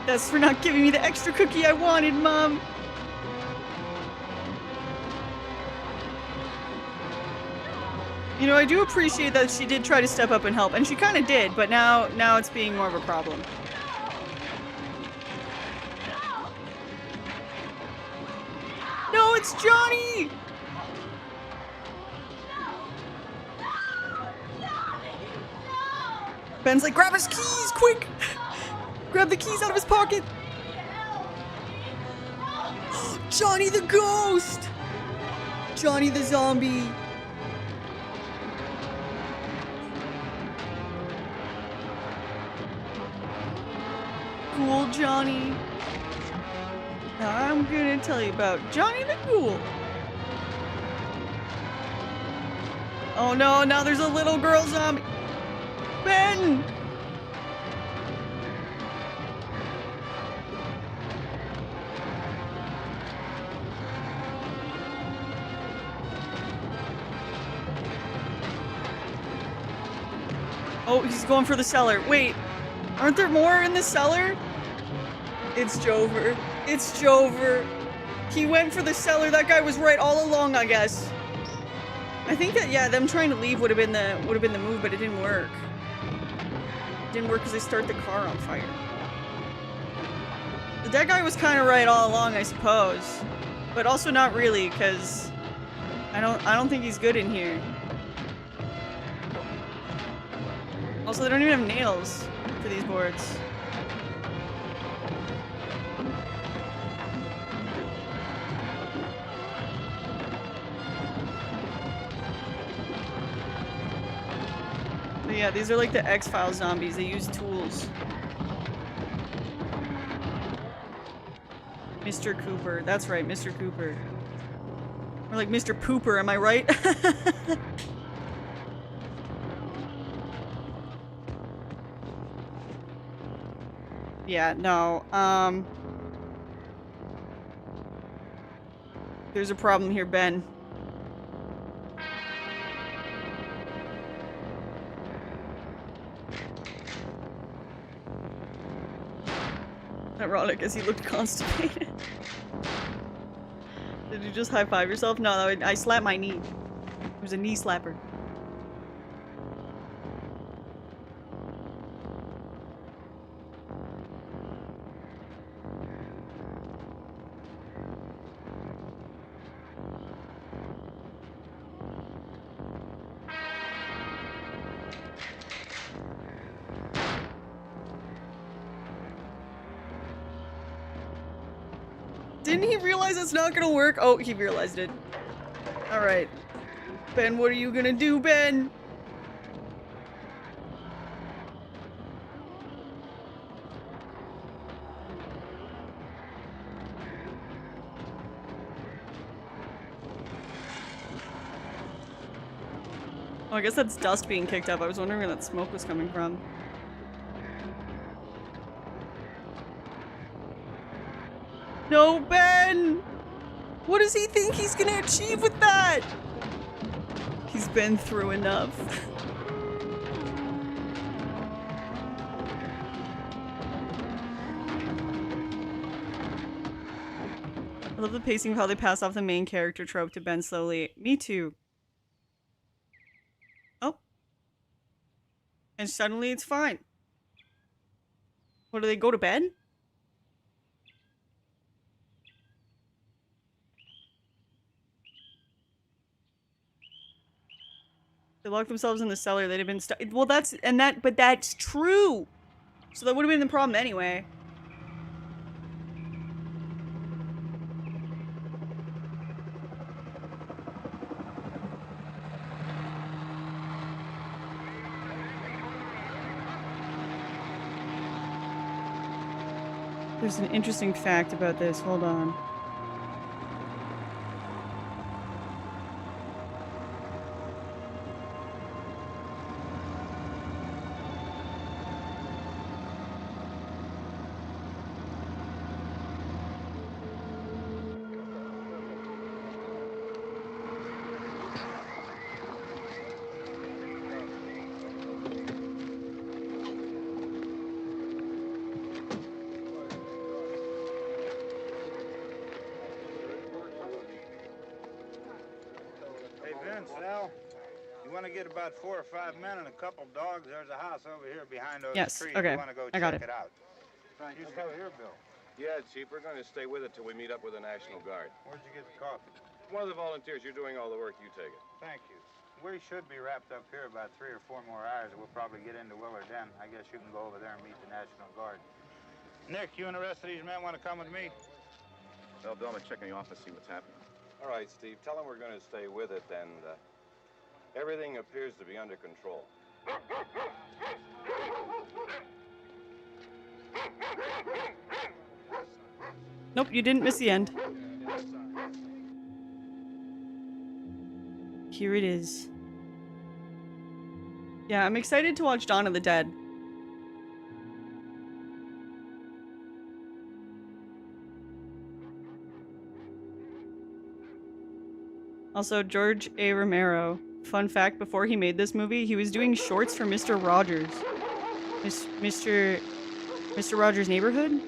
That's for not giving me the extra cookie I wanted, Mom. You know, I do appreciate that she did try to step up and help, and she kind of did, but now it's being more of a problem. No, it's Johnny! Ben's like, grab his keys, quick! Grab the keys out of his pocket! Johnny the ghost! Johnny the zombie! Ghoul Johnny. Now I'm gonna tell you about Johnny the Ghoul. Oh no, now there's a little girl zombie. Ben! Oh, he's going for the cellar. Wait, aren't there more in the cellar? It's Jover. It's Jover. He went for the cellar. That guy was right all along, I guess. I think that, yeah, them trying to leave would have been the move, but it didn't work. It didn't work because they start the car on fire. The dead guy was kind of right all along, I suppose, but also not really, because I don't think he's good in here. Also, they don't even have nails for these boards. But yeah, these are like the X-Files zombies. They use tools. Mr. Cooper. That's right, Mr. Cooper. Or like Mr. Pooper, am I right? Yeah, no. There's a problem here, Ben. Ironic as he looked constipated. Did you just high-five yourself? No, I slapped my knee. It was a knee slapper. Didn't he realize it's not gonna work? Oh, he realized it. Alright. Ben, what are you gonna do, Ben? Oh, I guess that's dust being kicked up. I was wondering where that smoke was coming from. No, Ben! What does he think he's gonna achieve with that? He's been through enough. I love the pacing of how they pass off the main character trope to Ben slowly. Me too. Oh. And suddenly it's fine. What, do they go to bed? They locked themselves in the cellar. They'd have been stuck. Well, but that's true. So that would have been the problem anyway. There's an interesting fact about this. Hold on. want to get about 4 or 5 men and a couple dogs, there's a house over here behind those Yes, trees. okay, You want to go I got check it. it out. Right, you stay here, Bill. Yeah, Chief, we're going to stay with it till we meet up with the National Guard. Where'd you get the coffee? One of the volunteers, you're doing all the work, you take it. Thank you. We should be wrapped up here about 3 or 4 more hours, and we'll probably get into Willard then. I guess you can go over there and meet the National Guard. Nick, you and the rest of these men want to come with me? Well, Bill, I'm check in the office, see what's happening. All right, Steve, tell them we're going to stay with it, and everything appears to be under control. Nope, you didn't miss the end. Here it is. Yeah, I'm excited to watch Dawn of the Dead. Also, George A. Romero. Fun fact, before he made this movie, he was doing shorts for Mr. Rogers. Mr. Rogers' Neighborhood?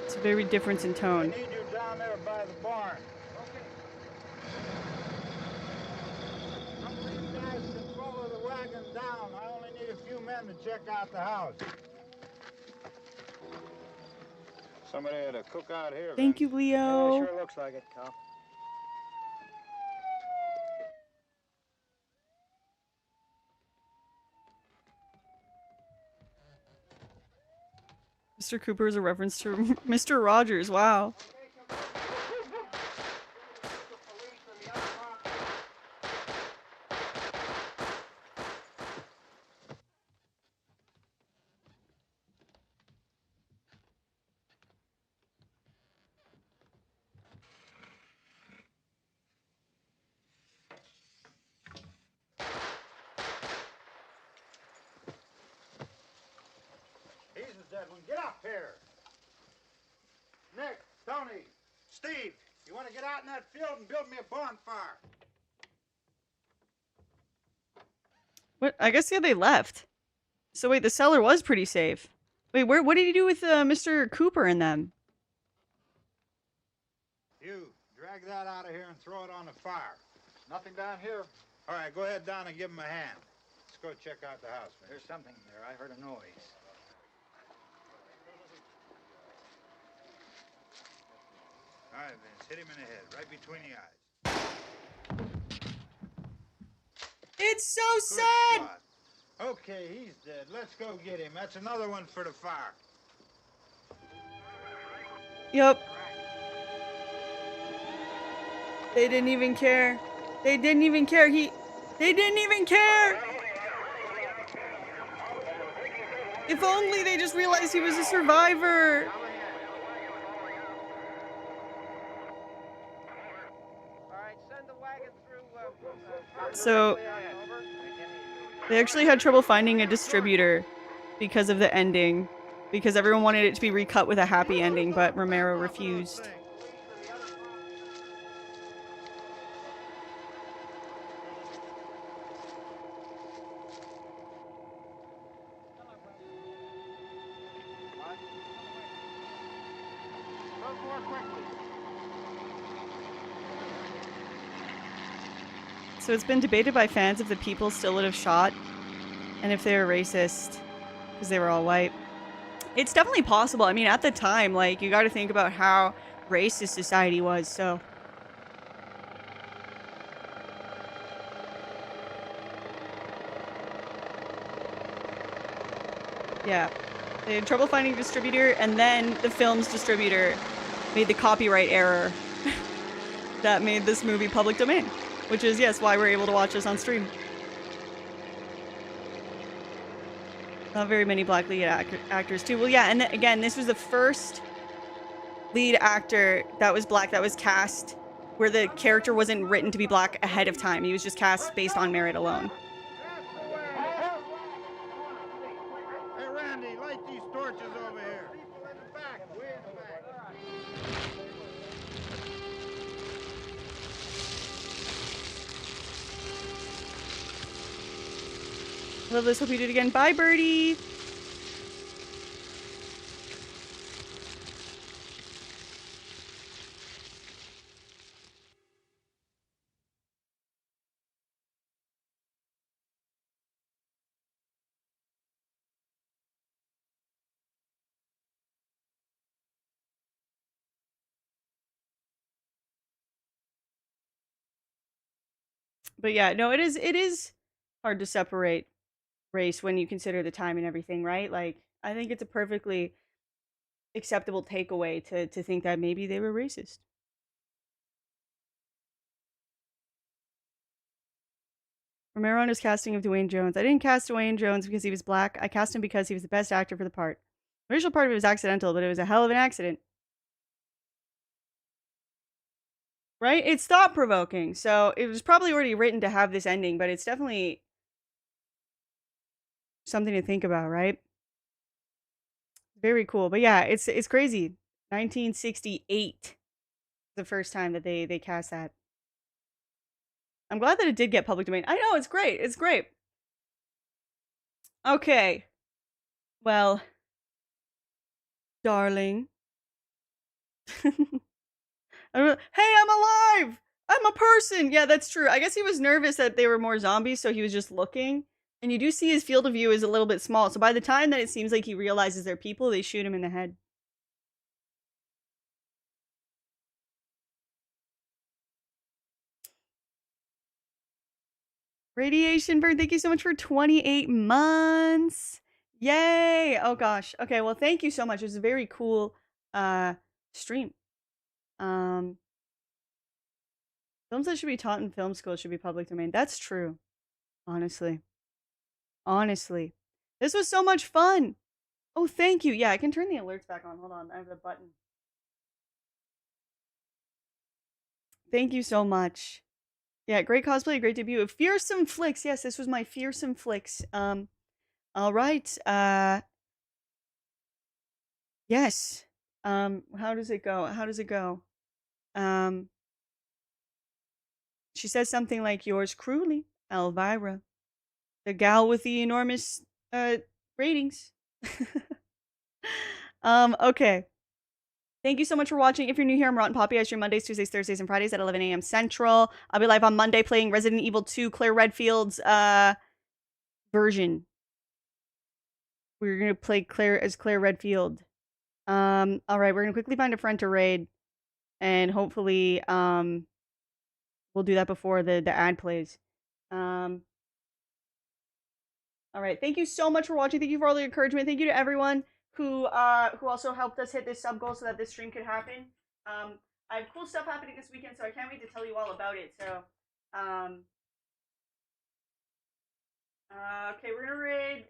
It's a very difference in tone. I need you down there by the barn. Okay. You guys can follow the wagon down. I only need a few men to check out the house. Somebody had a cookout here. Thank you, Leo. Yeah, sure looks like it, Cal. Mr. Cooper is a reference to Mr. Rogers. Wow. He's the dead one. Get up here. Nick, Tony, Steve, you want to get out in that field and build me a bonfire? What? I guess, yeah, they left. So wait, the cellar was pretty safe. Wait, what did he do with Mr. Cooper and them? You, drag that out of here and throw it on the fire. Nothing down here. All right, go ahead down and give him a hand. Let's go check out the house. There's something there. I heard a noise. All right, Vince, hit him in the head, right between the eyes. It's so Good sad! shot. Okay, he's dead. Let's go get him. That's another one for the fire. Yep. They didn't even care. They didn't even care. They didn't even care! If only they just realized he was a survivor! So, they actually had trouble finding a distributor because of the ending. Because everyone wanted it to be recut with a happy ending, but Romero refused. So it's been debated by fans if the people still would have shot and if they were racist because they were all white. It's definitely possible. I mean, at the time, like, you got to think about how racist society was, so. Yeah. They had trouble finding a distributor, and then the film's distributor made the copyright error that made this movie public domain. Which is, yes, why we're able to watch this on stream. Not very many black lead actors, too. Well, yeah, and again, this was the first lead actor that was black that was cast where the character wasn't written to be black ahead of time. He was just cast based on merit alone. Hey, Randy, light these torches over here. People in the back, way in the back. Love this. Hope you do it again. Bye, Birdie. But yeah, no, it is hard to separate race when you consider the time and everything, right? Like, I think it's a perfectly acceptable takeaway to think that maybe they were racist. Romero on his casting of Dwayne Jones. I didn't cast Dwayne Jones because he was black. I cast him because he was the best actor for the part. The racial part of it was accidental, but it was a hell of an accident. Right? It's thought provoking. So it was probably already written to have this ending, but it's definitely something to think about, right? Very cool. But yeah, it's crazy. 1968, the first time that they cast that. I'm glad that it did get public domain. I know, it's great. It's great. Okay. Well, darling. Hey, I'm alive! I'm a person! Yeah, that's true. I guess he was nervous that they were more zombies, so he was just looking. And you do see his field of view is a little bit small, so by the time that it seems like he realizes they're people, they shoot him in the head. Radiation Bird, thank you so much for 28 months. Yay! Oh gosh. Okay, well thank you so much. It was a very cool stream. Films that should be taught in film school should be public domain. That's true. Honestly. Honestly. This was so much fun. Oh, thank you. Yeah, I can turn the alerts back on. Hold on. I have the button. Thank you so much. Yeah, great cosplay, great debut. Fearsome Flicks. Yes, this was my Fearsome Flicks. All right. Yes. How does it go? How does it go? She says something like, yours cruelly, Elvira. The gal with the enormous ratings. Okay. Thank you so much for watching. If you're new here, I'm Rotten Poppy. I stream Mondays, Tuesdays, Thursdays, and Fridays at 11 a.m. Central. I'll be live on Monday playing Resident Evil 2 Claire Redfield's version. We're gonna play Claire as Claire Redfield. Alright, we're gonna quickly find a friend to raid. And hopefully, we'll do that before the ad plays. Alright, thank you so much for watching. Thank you for all the encouragement. Thank you to everyone who also helped us hit this sub goal so that this stream could happen. I have cool stuff happening this weekend, so I can't wait to tell you all about it. So, okay, we're gonna raid.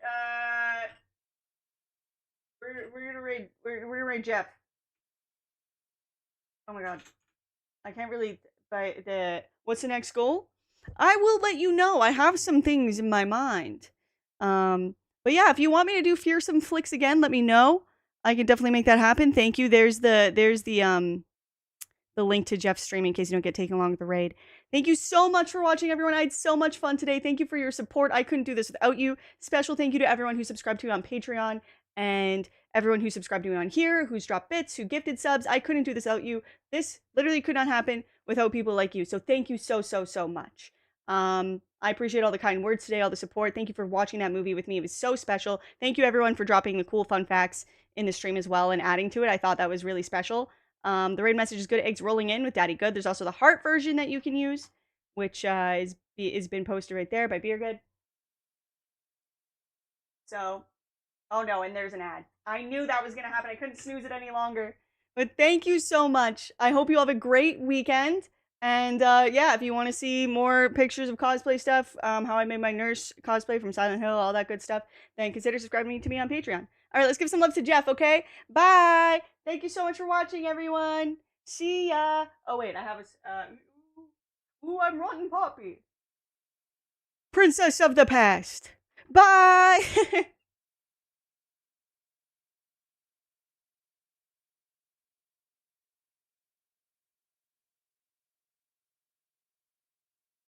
We're gonna raid Jeff. Oh my god, I can't really. What's the next goal? I will let you know. I have some things in my mind. But yeah, if you want me to do Fearsome Flicks again, let me know. I can definitely make that happen. Thank you. There's the link to Jeff's stream in case you don't get taken along with the raid. Thank you so much for watching, everyone. I had so much fun today. Thank you for your support. I couldn't do this without you. Special thank you to everyone who subscribed to me on Patreon and everyone who subscribed to me on here, who's dropped bits, who gifted subs. I couldn't do this without you. This literally could not happen without people like you. So thank you so much. I appreciate all the kind words today, all the support. Thank you for watching that movie with me. It was so special. Thank you everyone for dropping the cool fun facts in the stream as well and adding to it. I thought that was really special. The raid message is good eggs rolling in with Daddy Good. There's also the heart version that you can use, which is been posted right there by Beer Good. So, oh no, and there's an ad. I knew that was gonna happen. I couldn't snooze it any longer. But thank you so much. I hope you all have a great weekend. And yeah, if you want to see more pictures of cosplay stuff, how I made my nurse cosplay from Silent Hill, all that good stuff, then consider subscribing to me on Patreon. All right, let's give some love to Jeff, okay? Bye! Thank you so much for watching, everyone. See ya! Oh, wait, I have a... Ooh, I'm Rotten Poppy. Princess of the Past. Bye!